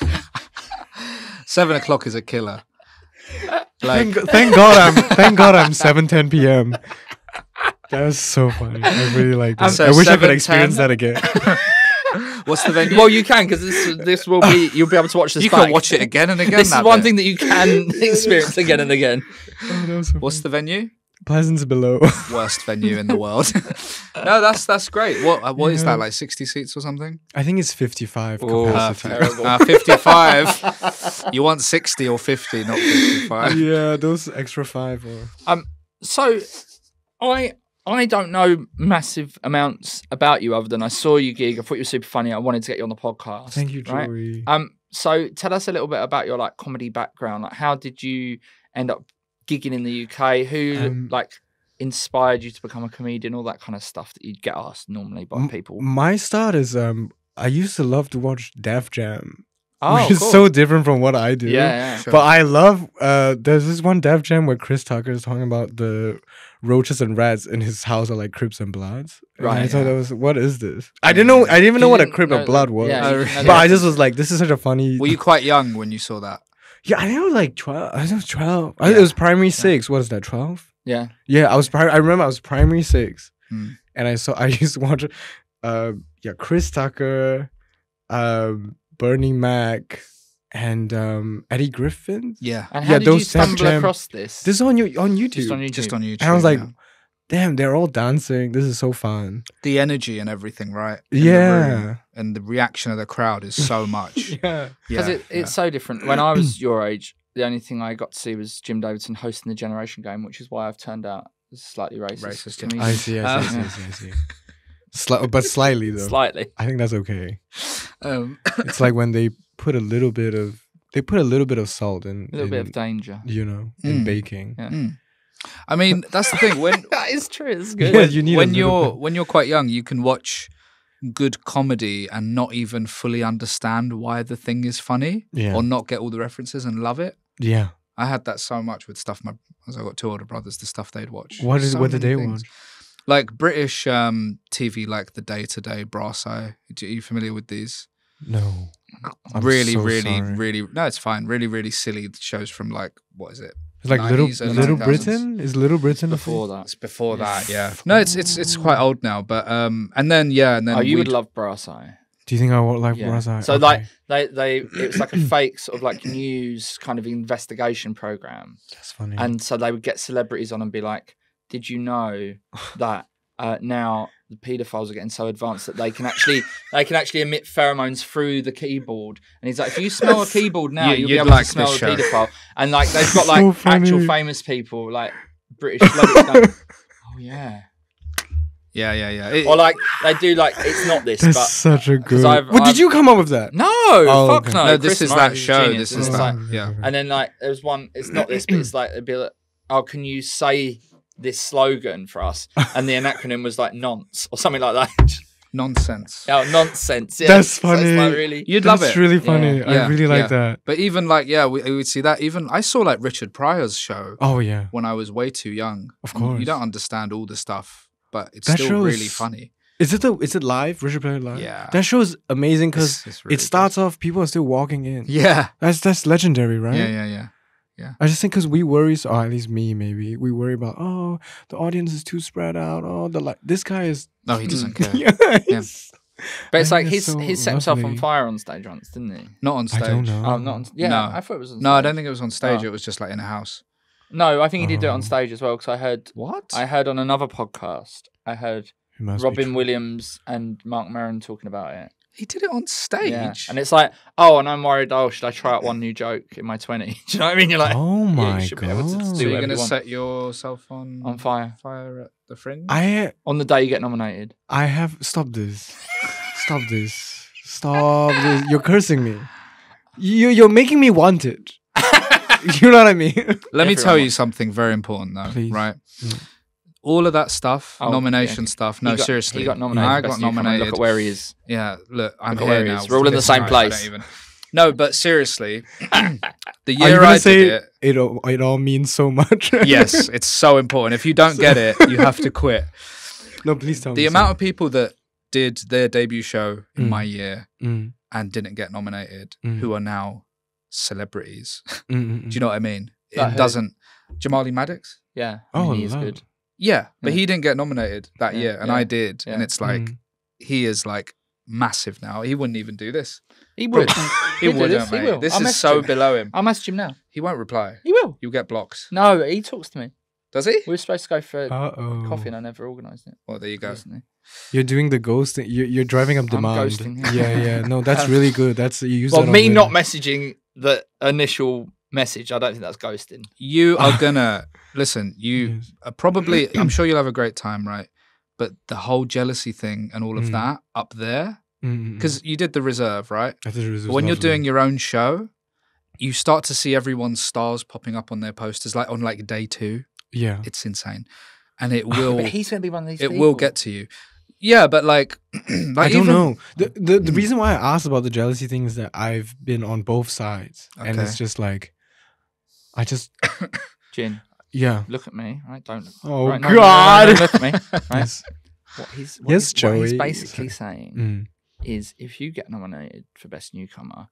7 o'clock is a killer. Like, Thank God I'm 7:10 p.m. That was so funny. I really like that. So I wish I could 7:10? experience that again. what's the venue? Well, you can because this will be you'll be able to watch this. You back. can watch it again and again. This is that one bit. thing that you can experience again and again. Oh, that was so What's the venue? Pleasance Below. Worst venue in the world. No, that's great. What is that, like 60 seats or something? I think it's 55 Oh, capacity. terrible. 55. You want 60 or 50, not 55. Yeah, those extra 5 or... So I don't know massive amounts about you other than I saw you gig. I thought you were super funny. I wanted to get you on the podcast. Thank you, right? Joey. So tell us a little bit about your like comedy background. Like, how did you end up gigging in the UK? Who like inspired you to become a comedian? All that kind of stuff that you'd get asked normally by people. My start is I used to love to watch Def Jam. Oh, which is cool. so different from what I do. Yeah. Sure. But I love there's this one Def Jam where Chris Tucker is talking about the roaches and rats in his house are like Crips and Bloods. And Right, I thought yeah. that was, what is this? I didn't even know what a Crip and Blood was. Yeah, you didn't know But I that. just was like, this is such a funny. Were you quite young when you saw that? Yeah, I think I was like 12. I was 12. Yeah. It was primary 6. What is that, 12? Yeah. Yeah, I remember I was primary 6. Hmm. And I used to watch Chris Tucker, Bernie Mac, and Eddie Griffin. Yeah. And how did you those Def stumble Jam- across this? This is on YouTube. Just on YouTube. Just on YouTube. And I was like, yeah. damn, they're all dancing. This is so fun. The energy and everything, right? In the Yeah. room. And the reaction of the crowd is so much. Yeah. Because it's so different. When I was your age, the only thing I got to see was Jim Davidson hosting the Generation Game, which is why I've turned out slightly racist. Racist, yeah. I see. I see. But slightly, though. Slightly. I think that's okay. It's It's like when they put a little bit of salt in. A little bit of danger. In baking. Yeah. I mean, that's the thing. When That is true. It's good. Yeah, you need when a little when you're quite young, you can watch good comedy and not even fully understand why the thing is funny, Yeah. or not get all the references and love it. Yeah. I had that so much with stuff. As I got 2 older brothers, the stuff they'd watch. What did many they things. watch? Like British TV, like the Day to Day, Brass Eye. Are you familiar with these? No. I'm really, so really, sorry. really. No, it's fine. Really, really silly shows from like, what is it? It's like 90s, early Little 2000s. Britain? Is Little Britain Before It's that. before that, yeah. No, it's quite old now, but and then Oh, you would we'd- love Brass Eye. Do you think I would like Yeah. Brass Eye? So Okay. like they it's like a fake sort of like news kind of investigation program. That's funny. And so they would get celebrities on and be like, did you know that now the paedophiles are getting so advanced that they can actually emit pheromones through the keyboard. And he's like, if you smell a keyboard now, you'll be able to smell a paedophile. And like they've got like actual famous people, like British celebrities going, oh yeah. Yeah. Or like they do like it's not this. That's but such a good. Well, did you come up with that? No, fuck okay. no. No, this is that show. Genius. This is Like, that. Yeah. and then like there's one. It's not this, but it's like it'd be like, oh, can you say this slogan for us? And the acronym was like nonce or something like that. Nonsense. Oh, nonsense. Yeah, That's funny. So it's like really, You'd love it. That's really funny. Yeah. I really like that. But even like, we would see that. Even I saw like Richard Pryor's show. Oh yeah. When I was way too young. Of course. You don't understand all the stuff, but it's That still show really is- funny. Is it live? Richard Pryor live? Yeah. That show is amazing because It's really it starts off. People are still walking in. Yeah. That's legendary, right? Yeah. I just think because we worry, or at least me, maybe we worry about the audience is too spread out. This guy is. No, he doesn't care. Yeah. but it's I like think it's so he set himself on lovely. fire on stage once, didn't he? Not on stage. I don't know. Oh, not on. Yeah, No. I thought it was on stage. No, I don't think it was on stage. Oh. It was just like in a house. No, I think he did do it on Oh. stage as well because What? I heard on another podcast. I heard It must be Robin true. Williams and Mark Maron talking about it. He did it on stage. Yeah. And it's like, oh, and I'm worried, should I try out one new joke in my 20s? Do you know what I mean? You're like, Oh yeah, my you should be able to god! So do you're whatever going to you want. set yourself on fire. fire at the Fringe? On the day you get nominated. I have stop this. Stop this. Stop this. You're cursing me. You're making me want it. You know what I mean? Let me tell you wants- something very important though, Please. right? Mm. All of that stuff, Oh, nomination yeah. stuff. No, He seriously. got nominated. I for got Best Newcomer. nominated. Look at where he is. Yeah, look, I'm Look at where here he now. is. We're all in the This same night, I place. don't even- No, but seriously, the Are you year gonna I say did it, it all means so much? yes, it's so important. If you don't get it, you have to quit. No, please tell me. The amount of people that did their debut show in my year Mm, and didn't get nominated, Mm. who are now celebrities. mm. Do you know what I mean? Like It who? doesn't. Jamali Maddox? Yeah. Oh, he is love. good. Yeah, but Yeah. he didn't get nominated that Yeah, year, and yeah, I did. yeah. And it's like, Mm. he is like massive now. He wouldn't even do this. He will. He He'll do wouldn't, this. He mate. will. This I'll is message so him. below him. I'll message him now. He won't reply. He will. You'll get blocks. No, he talks to me. Does he? We were supposed to go for Uh-oh. coffee and I never organised it. Well, there you go. Recently. You're doing the ghosting. You're driving up I'm demand. ghosting. Yeah. No, that's really good. That's you use Well, that on me the- not messaging the initial message, I don't think that's ghosting. You are gonna listen. You Yes. are probably. I'm sure you'll have a great time, right? But the whole jealousy thing and all of Mm. that up there, Mm, because you did the reserve, right? I thought it was But when you're lovely. doing your own show, you start to see everyone's stars popping up on their posters, like on like day 2. yeah, It's insane, and it will. But he's going to be one of these it people. will get to you. Yeah, but like, like I don't even- know. The reason why I asked about the jealousy thing is that I've been on both sides, and Okay. it's just like, I just Jin, yeah. look at me. Right? Don't. Oh right, no, God! no, look at me. Right? Yes. What he's, Yes, what he's Joey. basically saying Mm. is if you get nominated for Best Newcomer,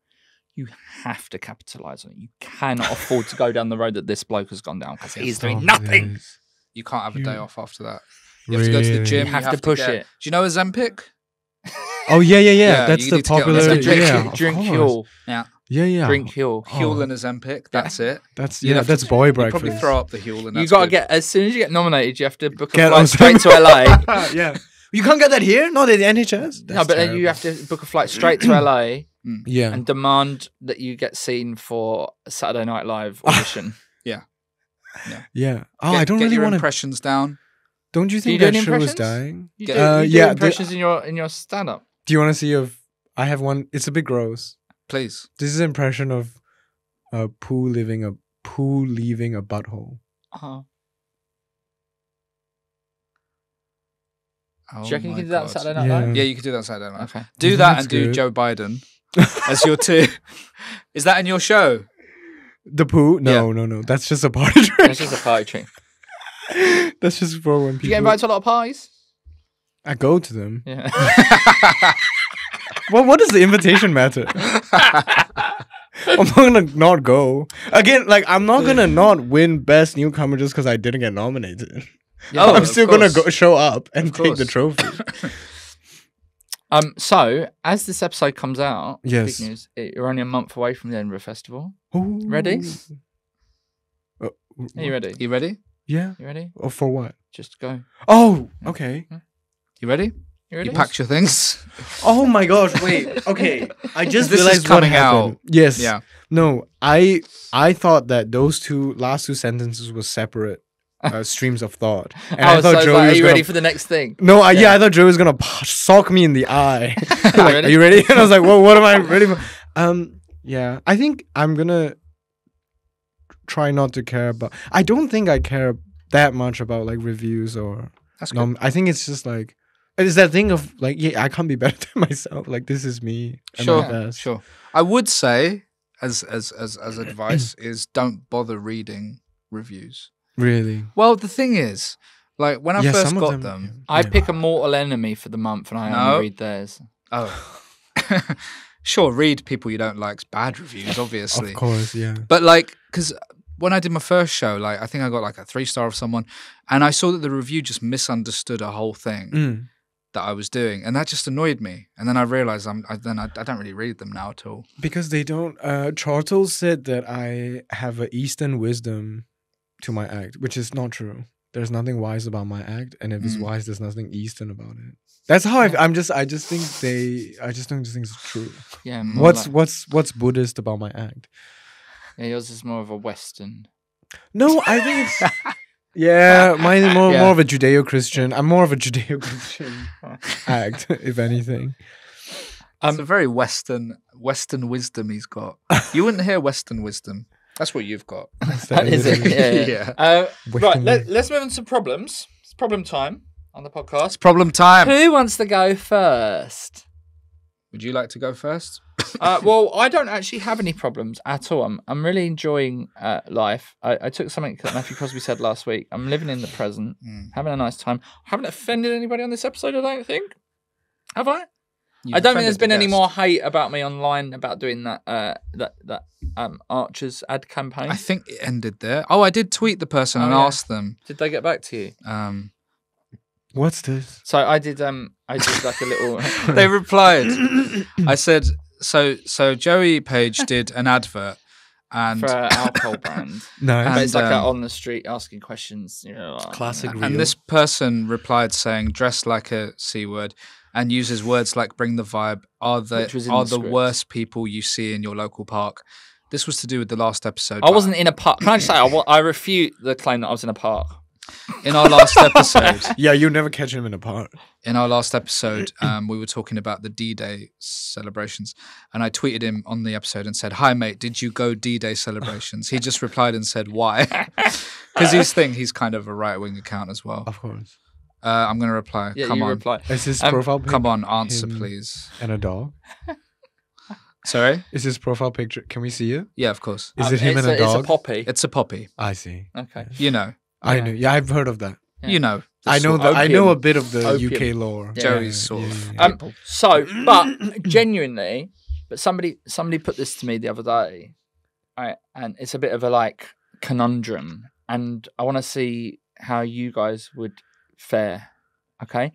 you have to capitalise on it. You cannot afford to go down the road that this bloke has gone down because he's doing Stop nothing. this. You can't have a day You- off after that. You have to go to the Really? gym. You have to push get- it. Do you know Ozempic? Oh yeah. Yeah, That's you the need to get on popular. that. Yeah, Drink of course. Huel. Yeah. Drink Huel. Huel and Ozempic. That's it. That's You'd have to- That's boy You breakfast. probably throw up the Huel, and You that's got to good. get, as soon as you get nominated, you have to book a Get flight on straight to LA. Yeah. You can't get that here. Not at the NHS. No, but then you have to book a flight straight to LA Yeah. and demand that you get seen for a Saturday Night Live audition. Yeah. Oh, Get- I don't get really your want to. impressions down. Don't you you think do that any show is impressions? dying? You Get- do, you do yeah, impressions in your stand up. Do you want to see if I have one? It's a bit gross. Please. This is an impression of a poo leaving a butthole. Uh-huh. Oh Do you reckon you my can do that on God. Saturday Night Yeah. Live? Yeah, you could do that Saturday night. Okay. Do Yeah, that that's and do good. Joe Biden as your 2. Is that in your show? The poo? No. That's just a party trick. That's just a party trick. That's just for when Do people. you get invited to a lot of parties? I go to them. Yeah. Well, what does the invitation matter? I'm not gonna not go again. Like I'm not gonna not win best newcomer just because I didn't get nominated. Oh, I'm of still gonna course. go show up and Of take the course. trophy. So as this episode comes out, Yes. big news. You're only a month away from the Edinburgh Festival. Ooh. Ready? Uh, Are you ready? You ready? Yeah. You ready? Or for what? Just go. Oh, okay. You ready? You packed your things? Oh my gosh! Wait. Okay, I just This is realized coming what happened. out. Yes. Yeah. No, I thought that those last two sentences were separate streams of thought, and I thought Joey was are you gonna... ready for the next thing? No, I thought Joey was gonna sock me in the eye. Like, are you ready? And I was like, well, what am I ready for? Yeah, I think I'm gonna try not to care about. I don't think I care that much about like reviews or. That's good. I think it's just like it's that thing of like, yeah, I can't be better than myself. Like, this is me. Sure. I would say as advice is don't bother reading reviews. Really? Well, the thing is, like when I first got them, I pick a mortal enemy for the month and I only read theirs. Oh. Sure, read people you don't like's bad reviews, obviously. Of course, yeah. But like, because when I did my first show, like I think I got like a 3-star of someone, and I saw that the review just misunderstood a whole thing that I was doing, and that just annoyed me. And then I realized I don't really read them now at all because they don't. Chortle said that I have an Eastern wisdom to my act, which is not true. There's nothing wise about my act, and if it's wise, there's nothing Eastern about it. That's how I just think it's true. Yeah. What's Buddhist about my act? Yeah, yours is more of a Western. No, I think it's mine is more of a Judeo-Christian. I'm more of a Judeo-Christian act, if anything. It's a very Western wisdom he's got. You wouldn't hear Western wisdom. That's what you've got. That is it. Yeah. Right, let's move on to some problems. It's problem time on the podcast. It's problem time. Who wants to go first? Would you like to go first? Well, I don't actually have any problems at all. I'm really enjoying life. I took something that Matthew Crosby said last week. I'm living in the present, having a nice time. I haven't offended anybody on this episode, I don't think. Have I? I don't think there's been any more hate about me online about doing that Archers ad campaign. I think it ended there. Oh, I did tweet the person and asked them. Did they get back to you? What's this? So I did like a little. They replied. I said so. Joey Page did an advert and for an alcohol brand. Nice. But it's like on the street asking questions. You know, like, classic. And this person replied saying, "Dress like a C word." And uses words like "bring the vibe." Are the worst people you see in your local park? This was to do with the last episode. I wasn't in a park. Can I just say I refute the claim that I was in a park. In our last episode, yeah, you never catch him in a park. In our last episode, we were talking about the D-Day celebrations, and I tweeted him on the episode and said, "Hi mate, did you go D-Day celebrations?" He just replied and said, "Why?" Because he's kind of a right-wing account as well. Of course. I'm going to reply. Yeah, come on. Reply. Is his profile picture? Come on, answer, please. And a dog? Sorry? Is his profile picture? Can we see it? Yeah, of course. Is it him and a dog? It's a poppy. It's a poppy. I see. Okay. You know. I know. Yeah, I've heard of that. Yeah. You know. I know a bit of the UK lore. Yeah. Joey's sort of. But genuinely, somebody put this to me the other day, right? And it's a bit of a like conundrum, and I want to see how you guys would fare. Okay.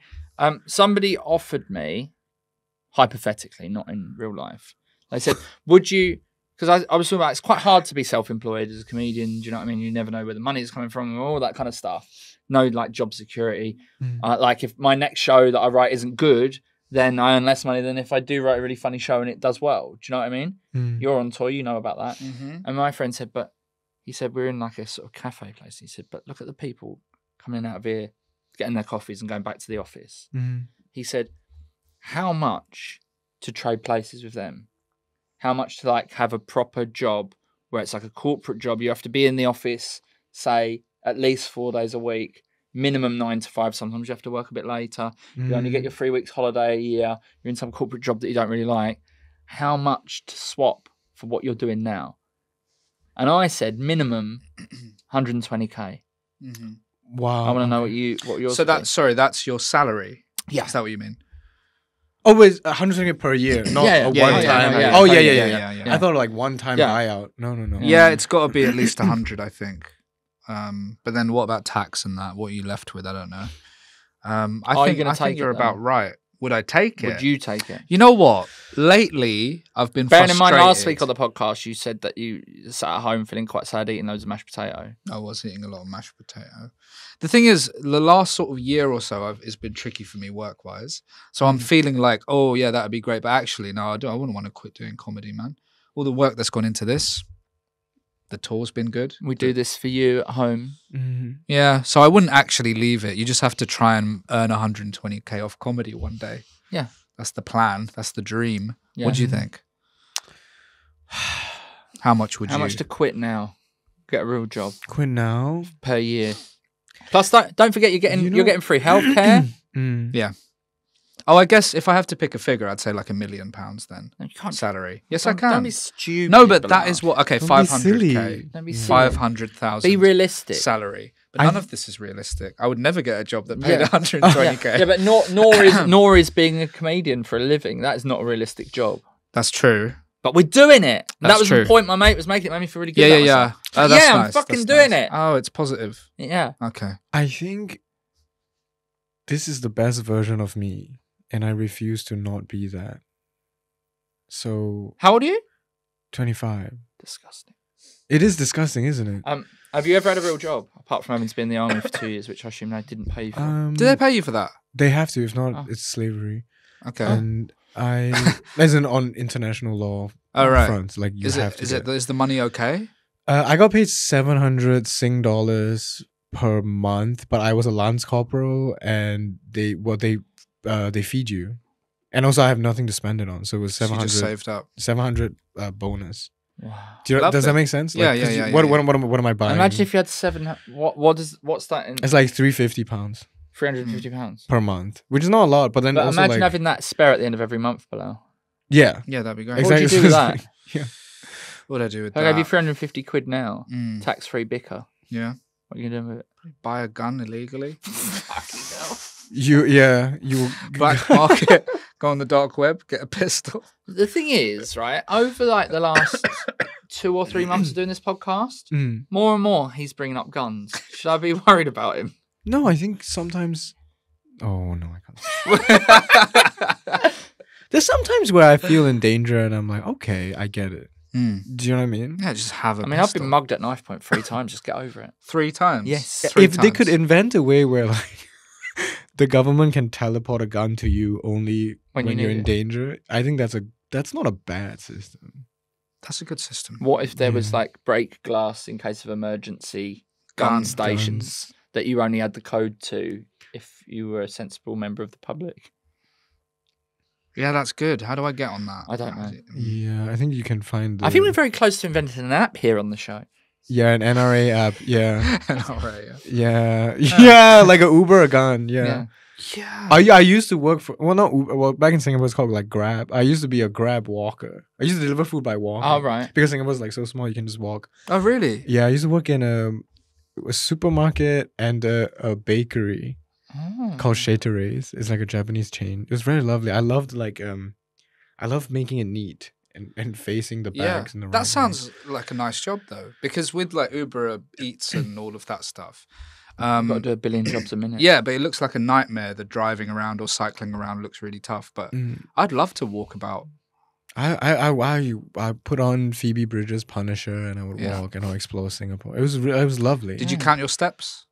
Somebody offered me, hypothetically, not in real life. They said, "Would you?" Because I was talking about it's quite hard to be self-employed as a comedian. Do you know what I mean? You never know where the money is coming from and all that kind of stuff. No, like job security. Like if my next show that I write isn't good, then I earn less money than if I do write a really funny show and it does well. Do you know what I mean? You're on tour, you know about that. And my friend said, he said, we're in like a sort of cafe place. He said, but look at the people coming out of here, getting their coffees and going back to the office. He said, how much to trade places with them? How much to like have a proper job where it's like a corporate job? You have to be in the office, say, at least 4 days a week, minimum 9 to 5. Sometimes you have to work a bit later. You only get your 3 weeks holiday a year. You're in some corporate job that you don't really like. How much to swap for what you're doing now? And I said minimum 120k. Wow. I want to know what yours. So that's your salary. Yeah. Is that what you mean? Oh, wait, 120 per year, not a one time. Oh, yeah. I thought like one time buyout. No. Yeah, it's got to be at least 100, I think. But then what about tax and that? What are you left with? I don't know. I think you're about right Would I take it? Would you take it? You know what? Lately, I've been Bearing in frustrated. mind, last week on the podcast, you said that you sat at home feeling quite sad, eating loads of mashed potato. I was eating a lot of mashed potato. The thing is, the last sort of year or so, it's been tricky for me work-wise. So I'm feeling like, oh, yeah, that would be great. But actually, no, I wouldn't want to quit doing comedy, man. All the work that's gone into this, the tour's been good. We do this for you at home. Mm-hmm. Yeah, so I wouldn't actually leave it. You just have to try and earn 120k off comedy one day. Yeah. That's the plan. That's the dream. Yeah. What do you think? How much would you? How much to quit now? Get a real job Quit now. per year. Plus, don't forget you're getting free healthcare. Yeah. Oh, I guess if I have to pick a figure, I'd say like £1 million then. You can't. Salary. Yes, I can. Don't be stupid. No, but that Bilal. is what. Okay, Don't be 500k. silly. Don't be silly. 500,000. Be realistic. Salary. But none of this is realistic. I would never get a job that paid Yeah. 120k. Yeah, but nor is being a comedian for a living. That is not a realistic job. That's true. But we're doing it. That's That was true. the point my mate was making. It made me feel really good. Yeah, about yeah. myself. Oh, that's Yeah, I'm nice. fucking That's doing nice. it. Oh, it's positive. Yeah. Okay. I think this is the best version of me, and I refuse to not be that. So, How old are you? 25. Disgusting. It is disgusting, isn't it? Have you ever had a real job apart from having to be in the army for 2 years, which I assume they didn't pay you for? Did they pay you for that? They have to. If not, Oh. it's slavery. Okay. And as in on international law Oh, right. fronts, like you have to. Is the money okay? I got paid 700 Sing dollars per month, but I was a lance corporal, and they feed you, and also I have nothing to spend it on, so it was So you 700. just saved up. 700 bonus. Wow. Does that it. make sense? Yeah, Like, yeah, 'cause yeah, What yeah. am I buying? Imagine if you had what's that in It's like £350 £350? per month, which is not a lot, but then But also imagine like, having that spare at the end of every month, Bilal. yeah, Yeah, that'd be great. What would you do with that? Yeah. What would I do with If I that? gave you 350 quid now, Mm, tax-free bicker. yeah. What are you doing with it? Buy a gun illegally. you Black market. Go on the dark web. Get a pistol. The thing is, right, over like the last 2 or 3 months of doing this podcast, Mm. more and more he's bringing up guns. Should I be worried about him? No, I think sometimes. Oh no, I can't. There's sometimes where I feel in danger, and I'm like, okay, I get it. Mm. Do you know what I mean? Yeah, just have a I mean, I've pistol. been mugged at knife point 3 times. Just get over it. 3 times? Yes. Three If they could times. invent a way where like the government can teleport a gun to you only When when you you're need in it. danger, I think that's not a bad system. That's a good system. What if there was Yeah. like break glass in case of emergency gun Guns. stations that you only had the code to if you were a sensible member of the public? Yeah, that's good. How do I get on that? I don't know. Yeah, I think you can find. I think we're very close to inventing an app here on the show. Yeah, an NRA app. Yeah, NRA, yeah. yeah, like a Uber, a gun. Yeah. Yeah. I used to work for not Uber, well back in Singapore it's called like Grab. I used to be a Grab walker. I used to deliver food by walking. Oh, right. Because Singapore's like so small you can just walk. Oh, really? Yeah, I used to work in a supermarket and a bakery Oh. called Chateaure's. It's like a Japanese chain. It was very lovely. I loved I loved making it neat and facing the Yeah. bags in the right That way. sounds like a nice job, though. Because with like Uber Eats and all of that stuff, You've got to do 1 billion jobs a minute. yeah, but it looks like a nightmare. The driving around or cycling around looks really tough. But I'd love to walk about. I put on Phoebe Bridgers' Punisher and I would Yeah. walk and I'll explore Singapore. It was lovely. Did you count your steps?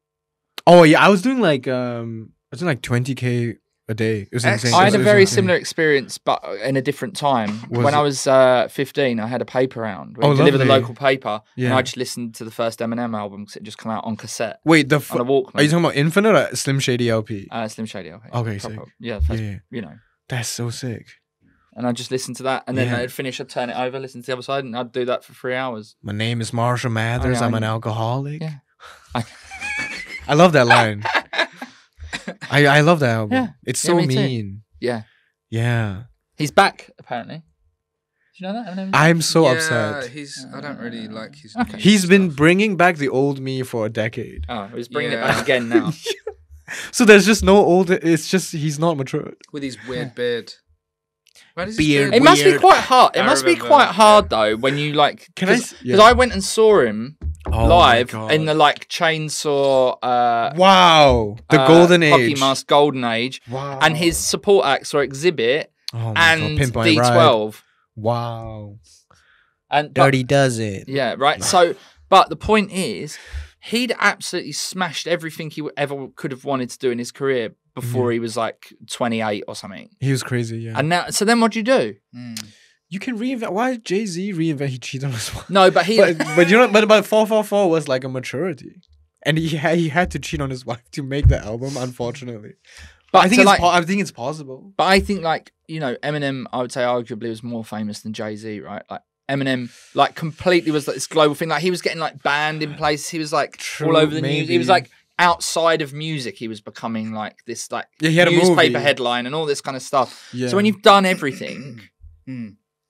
Oh yeah, I was doing like 20K a day. It was insane. I had It a was very insane. similar experience, but in a different time. Was when it? I was 15, I had a paper round. We Oh, delivered the lovely. local paper, and Yeah. I just listened to the first Eminem album because it just come out on cassette Wait, on a Walkman. are you talking about Infinite or Slim Shady LP? Slim Shady? Okay, Okay, Proper. sick. Yeah, first, Yeah. you know. That's so sick. And I just listened to that, and then Yeah. I'd finish, I'd turn it over, listen to the other side, and I'd do that for 3 hours. My name is Marshall Mathers. Oh, yeah, I'm I an know. alcoholic. Yeah. I love that line. I love that album. Yeah. It's Yeah, so me too. mean. Yeah, Yeah. he's back apparently. Do you know that? Eminem's I'm so Yeah, upset. I don't really like his. Okay. new He's been stuff. bringing back the old me for a decade. Oh, he's bringing it Yeah. back again now. So there's just no old. It's just he's not matured. with his weird beard. Where does Beard. It must be Weird. quite hard. It I must be remember, quite hard though when you like. Can I Because s- yeah. I went and saw him live in the like chainsaw. Wow, the golden age, Hockey Mask golden age. Wow, and his support acts were Exhibit and Pinpoint D12. Ride. Wow, and Dirty Does It. Yeah, right. So, but the point is, he'd absolutely smashed everything he ever could have wanted to do in his career before he was like 28 or something. He was crazy, yeah. And now, so then what'd you do? You can reinvent. Why did Jay-Z reinvent? He cheated on his wife. No, but he. but you know, but 444 was like a maturity, and he had to cheat on his wife to make the album. Unfortunately, but I think I think it's possible. But I think like Eminem, I would say arguably was more famous than Jay-Z, right? Like Eminem, like completely was like this global thing. Like he was getting like banned in places. He was like all over the news. He was like outside of music. He was becoming like this like he had newspaper a headline and all this kind of stuff. Yeah. So when you've done everything.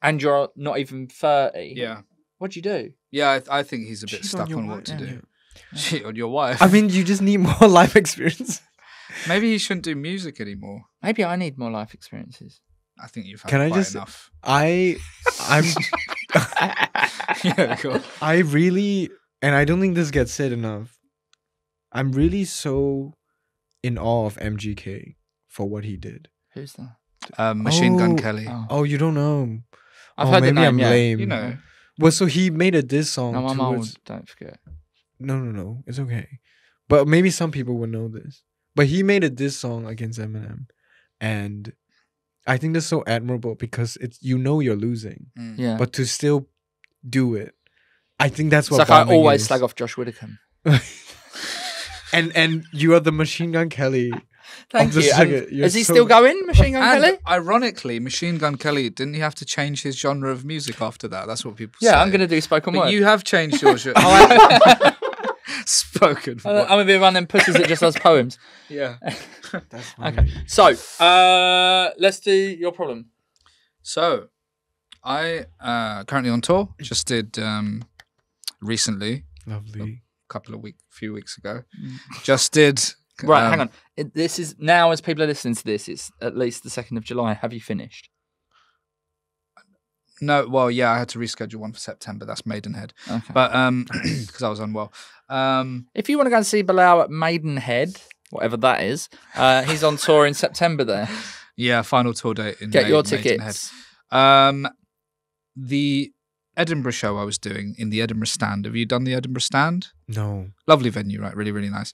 And you're not even 30. Yeah. What'd you do? Yeah, I think he's a bit stuck on what to do. Cheat on your wife. I mean, you just need more life experience. Maybe he shouldn't do music anymore. Maybe I need more life experiences. I think you've had enough. I'm yeah, cool. I really, and I don't think this gets said enough, I'm really so in awe of MGK for what he did. Who's that? Machine Gun Kelly. Oh, you don't know. I've heard the name, I'm lame. You know. Well, so he made a diss song. No, I'm old. Don't forget. No. It's okay. But maybe some people would know this. But he made a diss song against Eminem. And I think that's so admirable because you're losing. Yeah. But to still do it. I think that's what it's like I always slag off Josh Whittaker. and you are the Machine Gun Kelly. Thank you. Is he still going, Machine Gun Kelly? Ironically, Machine Gun Kelly, didn't he have to change his genre of music after that? That's what people say. Yeah, I'm going to do spoken word. You have changed your genre. Spoken word. I'm going to be one of them pussies that just does poems. Yeah. That's funny. Okay. So, let's do your problem. So, I currently on tour. Just did recently. Lovely. Few weeks ago. Just did... Right, hang on. This is now, as people are listening to this, it's at least the 2nd of July. Have you finished? No, well, yeah, I had to reschedule one for September. That's Maidenhead. Okay. But because I was unwell. If you want to go and see Bilal at Maidenhead, whatever that is, he's on tour in September there. Yeah, final tour date in Get your Maidenhead. tickets. The Edinburgh show I was doing in the Edinburgh Stand. Have you done the Edinburgh Stand? No. Lovely venue, right? Really, really nice.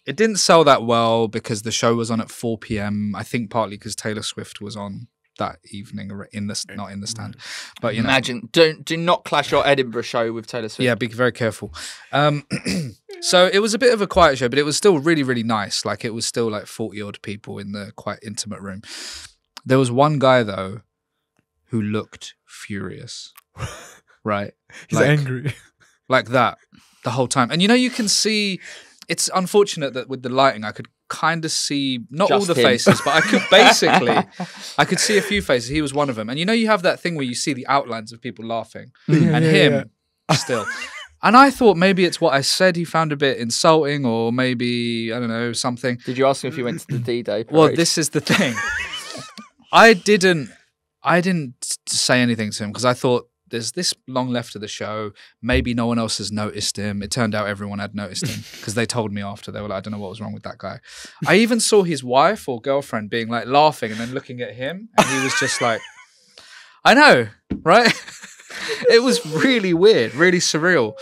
It didn't sell that well because the show was on at 4 p.m. I think partly because Taylor Swift was on that evening, not in the stand. But imagine, do not clash your Edinburgh show with Taylor Swift. Yeah, be very careful. So it was a bit of a quiet show, but it was still really, really nice. Like it was still like 40 odd people in the quite intimate room. There was one guy though who looked furious, right? He's angry, like that the whole time. And you can see. It's unfortunate that with the lighting, I could kind of see not just all the him. faces, but I could see a few faces. He was one of them. And you have that thing where you see the outlines of people laughing and him still. And I thought maybe it's what I said he found a bit insulting or maybe, I don't know, something. Did you ask him if he went to the D-Day parade? Well, this is the thing. I didn't say anything to him because I thought, there's this long left of the show. Maybe no one else has noticed him. It turned out everyone had noticed him because they told me after. They were like, I don't know what was wrong with that guy. I even saw his wife or girlfriend being like laughing and then looking at him. And he was just like, I know, right? It was really weird, really surreal.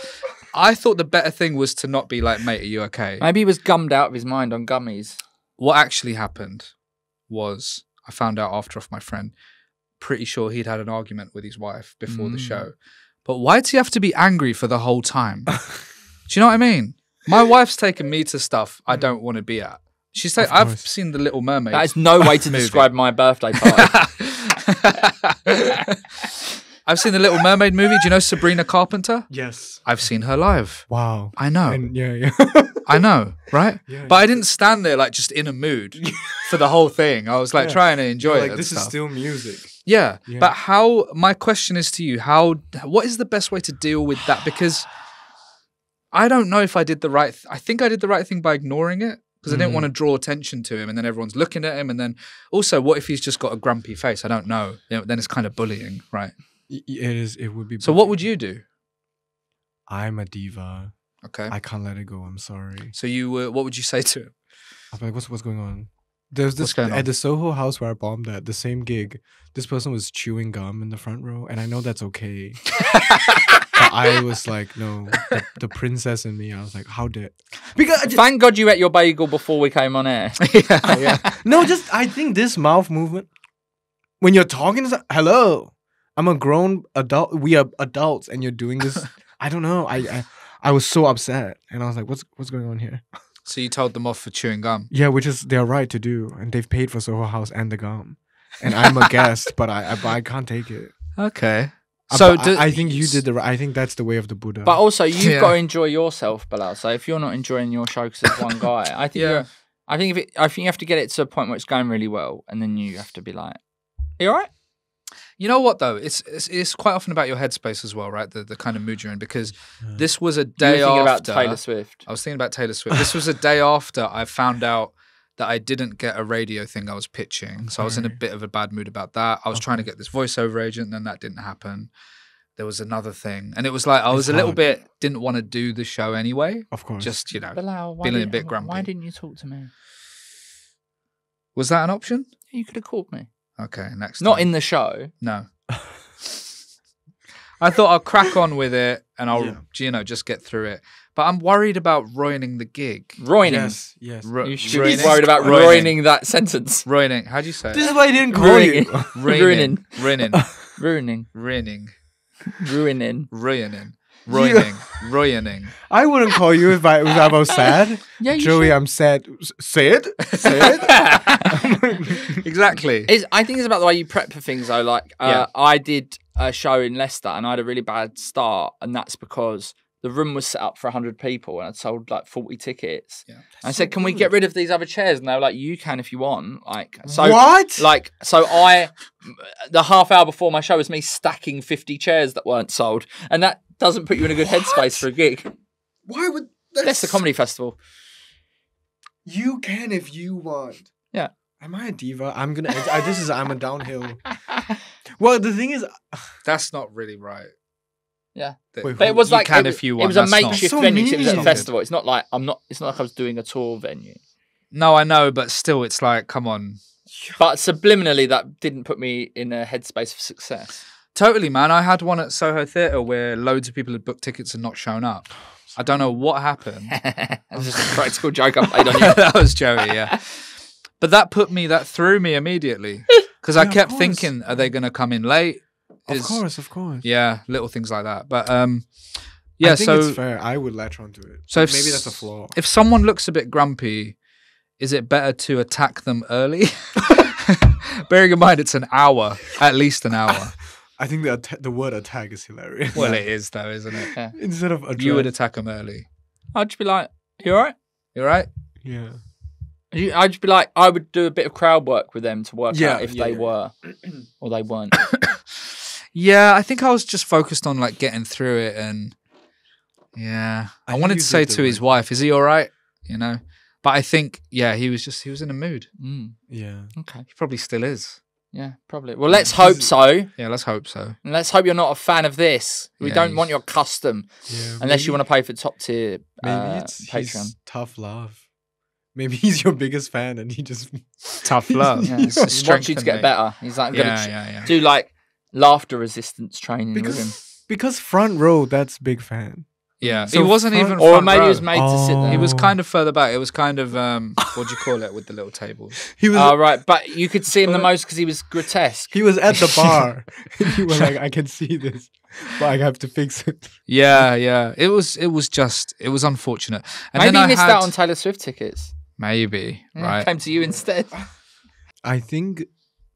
I thought the better thing was to not be like, mate, are you okay? Maybe he was gummed out of his mind on gummies. What actually happened was I found out after off my friend, pretty sure he'd had an argument with his wife before the show. But why does he have to be angry for the whole time? Do you know what I mean? My wife's taken me to stuff I don't want to be at. She's like, I've seen The Little Mermaid. That is no way to describe my birthday party. I've seen The Little Mermaid movie. Do you know Sabrina Carpenter? Yes. I've seen her live. Wow. I know. And yeah. I know, right? Yeah, but I didn't stand there like just in a mood for the whole thing. I was like trying to enjoy it. Like this is still music. Yeah. But my question is to you, what is the best way to deal with that? Because I don't know if I did the right, I think I did the right thing by ignoring it because I didn't want to draw attention to him and then everyone's looking at him. And then also what if he's just got a grumpy face? I don't know. Then it's kind of bullying, right? It would be. So what would you do? I'm a diva. Okay. I can't let it go. I'm sorry. So what would you say to him? I'm like, what's going on? There's this going on? at the Soho house where I bombed at the same gig. This person was chewing gum in the front row, and I know that's okay. But I was like, no, the princess in me. I was like, how dare? Because thank God you ate your bagel before we came on air. Yeah. No, I think this mouth movement when you're talking, hello, I'm a grown adult. We are adults, and you're doing this. I don't know. I was so upset, and I was like, what's going on here? So you told them off for chewing gum? Yeah, which is their right to do, and they've paid for Soho House and the gum, and I'm a guest, but I can't take it. Okay. So I think you did I think that's the way of the Buddha. But also, you've got to enjoy yourself, Bilal. So if you're not enjoying your show because there's one guy, I think I think you have to get it to a point where it's going really well, and then you have to be like, "Are you all right?" You know what though? It's quite often about your headspace as well, right? The kind of mood you're in. Because this was a day you were thinking after about Taylor Swift. I was thinking about Taylor Swift. This was a day after I found out that I didn't get a radio thing I was pitching, so I was in a bit of a bad mood about that. I was trying to get this voiceover agent, and then that didn't happen. There was another thing, and it was like I was a little bit didn't want to do the show anyway. Of course, just Bilal, feeling a bit grumpy. Why didn't you talk to me? Was that an option? You could have called me. Okay, next time. Not in the show. No. I thought I'll crack on with it and I'll, just get through it. But I'm worried about ruining the gig. Ruining? Yes. You should be worried about ruining that sentence. Ruining. How do you say it? This is why I didn't call you. Ruining. Ruining. Ruining. Ruining. Ruining. Ruining. Ruining. I wouldn't call you if I was sad. Yeah, Joey, should. I'm sad. Say it. Exactly. I think it's about the way you prep for things though. Like I did a show in Leicester and I had a really bad start, and that's because the room was set up for 100 people and I'd sold like 40 tickets. Yeah. I said, "Can we get rid of these other chairs?" And they were like, "You can if you want." Like, so what? Like, so the half hour before my show was me stacking 50 chairs that weren't sold, and that doesn't put you in a good headspace for a gig. Why would that's the comedy festival? You can if you want. Yeah. Am I a diva? I'm a downhill. Well, the thing is, that's not really right. Yeah, wait, but it was like if you want. It was a makeshift venue. So it was at a festival. It's not like It's not like I was doing a tour venue. No, I know, but still, it's like, come on. But subliminally, that didn't put me in a headspace for success. Totally, man. I had one at Soho Theatre where loads of people had booked tickets and not shown up. I don't know what happened. That was just a practical joke I played on you. That was Joey, yeah. But that threw me immediately because I kept thinking, are they going to come in late? Of course. Yeah, little things like that. But I think it's fair. I would latch onto it. So maybe that's a flaw. If someone looks a bit grumpy, is it better to attack them early? Bearing in mind it's an hour, at least an hour. I think the word attack is hilarious. Well, it is though, isn't it? Yeah. Instead of address. You would attack them early. I'd just be like, "You all right? You all right?" Yeah. I'd just be like, I would do a bit of crowd work with them to work out if they were or they weren't. Yeah, I think I was just focused on like getting through it, and I wanted to say to his wife, "Is he all right?" You know, but I think he was in a mood. Yeah. Okay. He probably still is. Yeah, probably. Well, let's hope so. Yeah, let's hope so. And let's hope you're not a fan of this. We don't want your custom, unless you want to pay for top tier Patreon. Tough love. Maybe he's your biggest fan, and he just tough love. He wants you to get better. He's like, I'm gonna do like laughter resistance training with him. Because front row, that's big fan. Yeah, so he wasn't even or front maybe row. he was made to sit there. He was kind of further back. It was kind of what do you call it with the little tables? He was right, but you could see him the most because he was grotesque. He was at the bar. You were like, I can see this, but I have to fix it. Yeah. It was unfortunate. And maybe then he missed out on Taylor Swift tickets. Maybe, right? Came to you instead. I think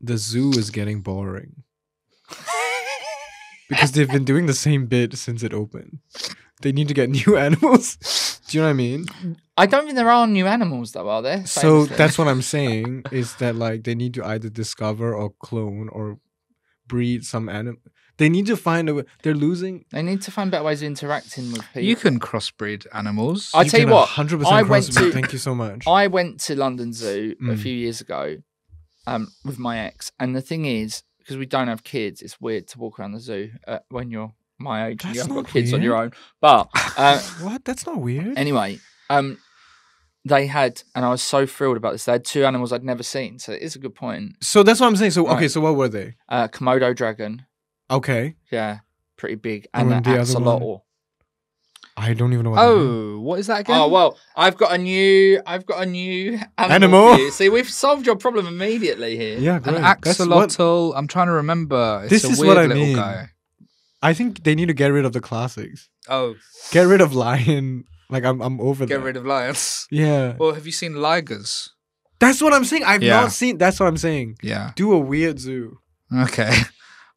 the zoo is getting boring because they've been doing the same bit since it opened. They need to get new animals. Do you know what I mean? I don't think there are new animals though, are there? So that's what I'm saying, is that like they need to either discover or clone or breed some animal. They need to find a way. They need to find better ways of interacting with people. You can crossbreed animals. I tell you what, 100% thank you so much. I went to London Zoo a few years ago with my ex. And the thing is, because we don't have kids, it's weird to walk around the zoo when you're my age. That's You haven't not got kids on weird. your own. But What? That's not weird. anyway, they had, and I was so thrilled about this. They had 2 animals I'd never seen. So it is a good point. So that's what I'm saying. So okay, Right. so what were they? Komodo dragon. Okay. Yeah, pretty big. And And then an the other one? axolotl. I don't even know what that is. Oh, what is that again? Oh well, I've got a new Animal? for you. See, we've solved your problem immediately here. Yeah, An great. That's what- axolotl. I'm trying to remember. It's This a is weird what I little mean. guy. I think they need to get rid of the classics. Oh, Get rid of lion. Like I'm over that. get rid of lions. Yeah. Well, have you seen ligers? That's what I'm saying. I've Yeah. not seen. That's what I'm saying. Yeah. Do a weird zoo. Okay.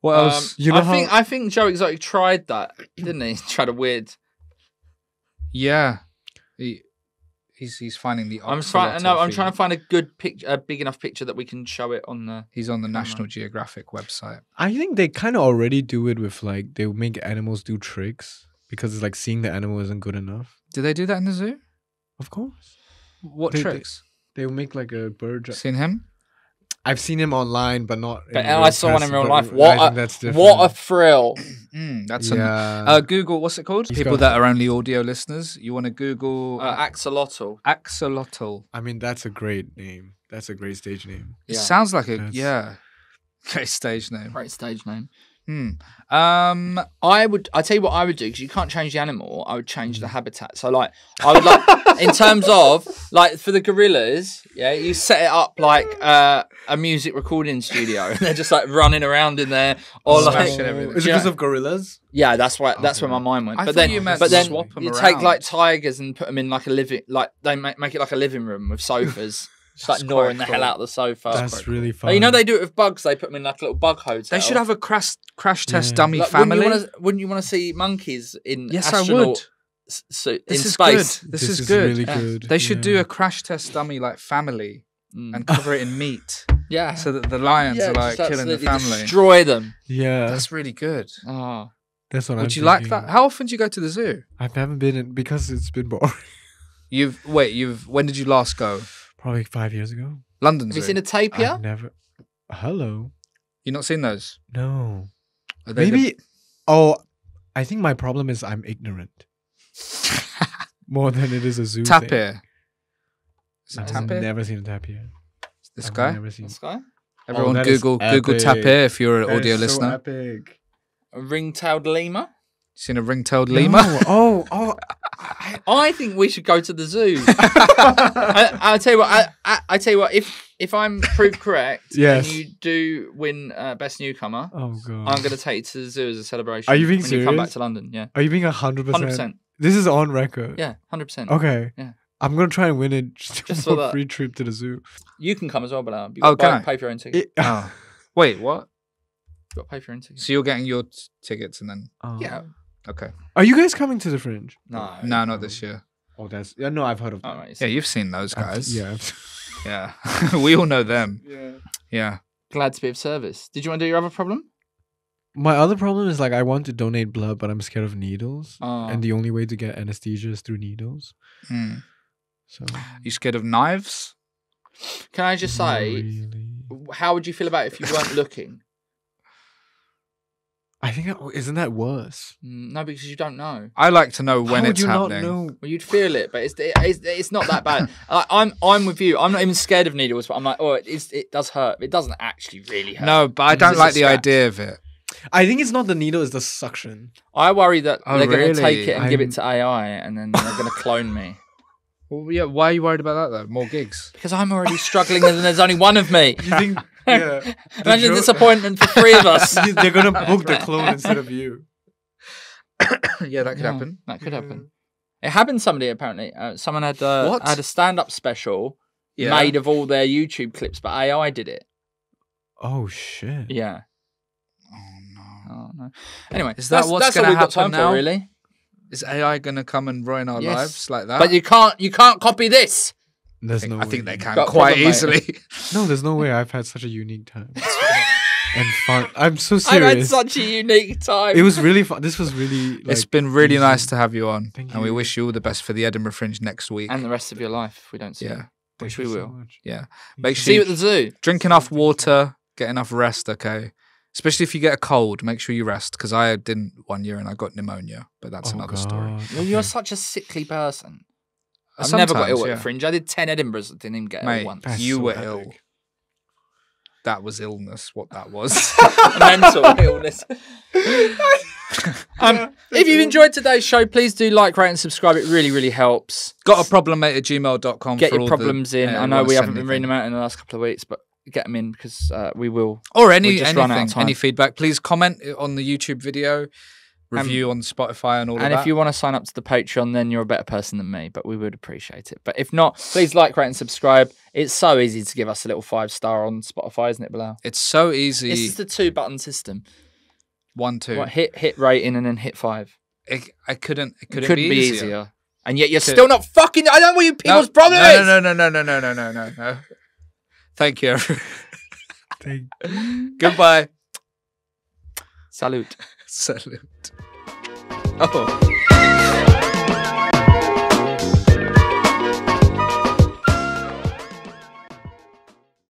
What else? You know I think Joe Exotic tried that, didn't he? He tried a weird. Yeah. He's finding the. I'm axolotl trying for to find a good picture, a big enough picture that we can show it on the. you. He's on the National Geographic website. I think they kind of already do it with like they make animals do tricks because it's like seeing the animal isn't good enough. Do they do that in the zoo? Of course. What They- tricks? They will make like a bird. Seen him? I've seen him online, but not. But in I real saw one in person, real but life. I think that's different. What a thrill! That's Yeah. Google. What's it called? He's People got- that are only audio listeners. You want to Google Axolotl. axolotl. I mean, that's a great name. That's a great stage name. It Yeah. sounds like a That's- great stage name. Great stage name. I I tell you what I would do, because you can't change the animal. I would change the habitat. So like I would like in terms of like for the gorillas, yeah, you set it up like a music recording studio, and they're just like running around in there, or like Smashing everything. Is it Yeah. because of gorillas? yeah, that's where my mind went. I but thought then you meant but then swap 'em you take around. like tigers and put them in like a living, like they make it like a living room with sofas. Just like That's gnawing quite the hell cool. out of the sofa. That's really fun. But you know they do it with bugs. They put them in like a little bug hotel. They should have a crash test Yeah. dummy Like, family. Wouldn't you want to see monkeys in Yes, I astronaut would. in This is space? good. This is good. really Yeah. good. They should do Yeah. a crash test dummy like family Mm. and cover it in meat, Yeah. so that the lions are like just killing the absolutely family. Destroy them. Yeah, That's really good. Oh. that's what I'm Would you like thinking. that? How often do you go to the zoo? I haven't been in because it's been boring. When did you last go? Probably 5 years ago. London Have Zoo. you seen a tapir? I've never. Hello. You not seen those? No. Are they Maybe. Oh, I think my problem is I'm ignorant more than it is a zoo. the thing. tapir? Is it I've tapir? never seen a tapir. This I've guy? Never seen. This guy? Everyone that is Google epic. tapir if you're an That audio is so listener. epic. A ring-tailed lemur? Seen a ring-tailed lemur? No. Oh. I think we should go to the zoo. I'll tell you what. I tell you what. If I'm proved correct, Yes. and you do win best newcomer, Oh god. I'm going to take you to the zoo as a celebration. Are you being when you come back serious? to London? Yeah, Are you being 100%? 100%. This is on record. Yeah, 100%. Okay. Yeah. I'm gonna try and win it just Just for for that. a free trip to the zoo. You can come as well, Bilal. You Oh, got can I? pay for your own ticket. It- Oh. Wait, what? You got to pay for your own ticket. So you're getting your tickets and then... Oh. Yeah. Okay. Are you guys coming to the Fringe? No. No, not this year. Oh, that's yeah. No, I've heard of. All That. right. Yeah, you've seen those guys. Yeah. Yeah. We all know them. Yeah. Yeah. Glad to be of service. Did you want to do your other problem? My other problem is like I want to donate blood, but I'm scared of needles, Oh. and the only way to get anesthesia is through needles. Hmm. So. You scared of knives? Can I just not say, really. how would you feel about it if you weren't looking? I think isn't that worse? No, because you don't know. I like to know when How it's would you happening. not know? Well, you'd feel it, but it's not that bad. I'm with you. I'm not even scared of needles, but I'm like, oh, it does hurt. It doesn't actually really hurt. No, but I don't It's like a the scratch. idea of it. I think it's not the needle; it's the suction. I worry that Oh, they're going to really? take it and give it to AI, and then they're going to clone me. Well, yeah. Why are you worried about that though? More gigs. Because I'm already struggling, and there's only one of me. You think? Yeah. Imagine disappointment for three of us. They're gonna book the clone instead of you. Yeah, that could Yeah, happen. That could happen. It happened to somebody apparently. Someone had What? had a stand-up special Yeah. made of all their YouTube clips, but AI did it. Oh shit! Yeah. Oh no. Oh no. Anyway, Is that what's that's all gonna we've got happen time now? for, really. Is AI gonna come and ruin our Yes. lives like that? But you can't copy this. There's I no. think way. they can Got a quite problem, mate. easily. No, there's no way. I've had such a unique time and fun. I'm so I've had serious. such a unique time. It was really fun. This was really. It's Like, been really easy. nice to have you on, Thank and we you. wish you all the best for the Edinburgh Fringe next week. and the rest of your life if we don't see Yeah. you. Thank Which you we so will. much. Yeah. Thank Make you. sure See you you at the zoo. drink enough water, get enough rest, okay? Especially if you get a cold, make sure you rest. Because I didn't 1 year and I got pneumonia, but that's another story. Well, you're such a sickly person. I've never got ill at the Fringe. I did 10 Edinburghs, didn't even get ill once. You were ill. That was illness, what that was. Mental illness. If you enjoyed today's show, please do like, rate, and subscribe. It really, really helps. Gotaproblemmate@gmail.com. Get your problems in. I know we haven't been reading them out in the last couple of weeks, but get them in because we will. Or anything, any feedback. Please comment on the YouTube video, review on Spotify and all of that. And if you want to sign up to the Patreon, then you're a better person than me, but we would appreciate it. But if not, please like, rate, and subscribe. It's so easy to give us a little 5-star on Spotify, isn't it, Bilal? It's so easy. This is the 2-button system. 1, 2. What, hit rating and then hit 5. It couldn't be easier. And yet you're still not fucking. I don't know what you people's problem is. No. Thank you. Goodbye. Salute. Salute. Oh.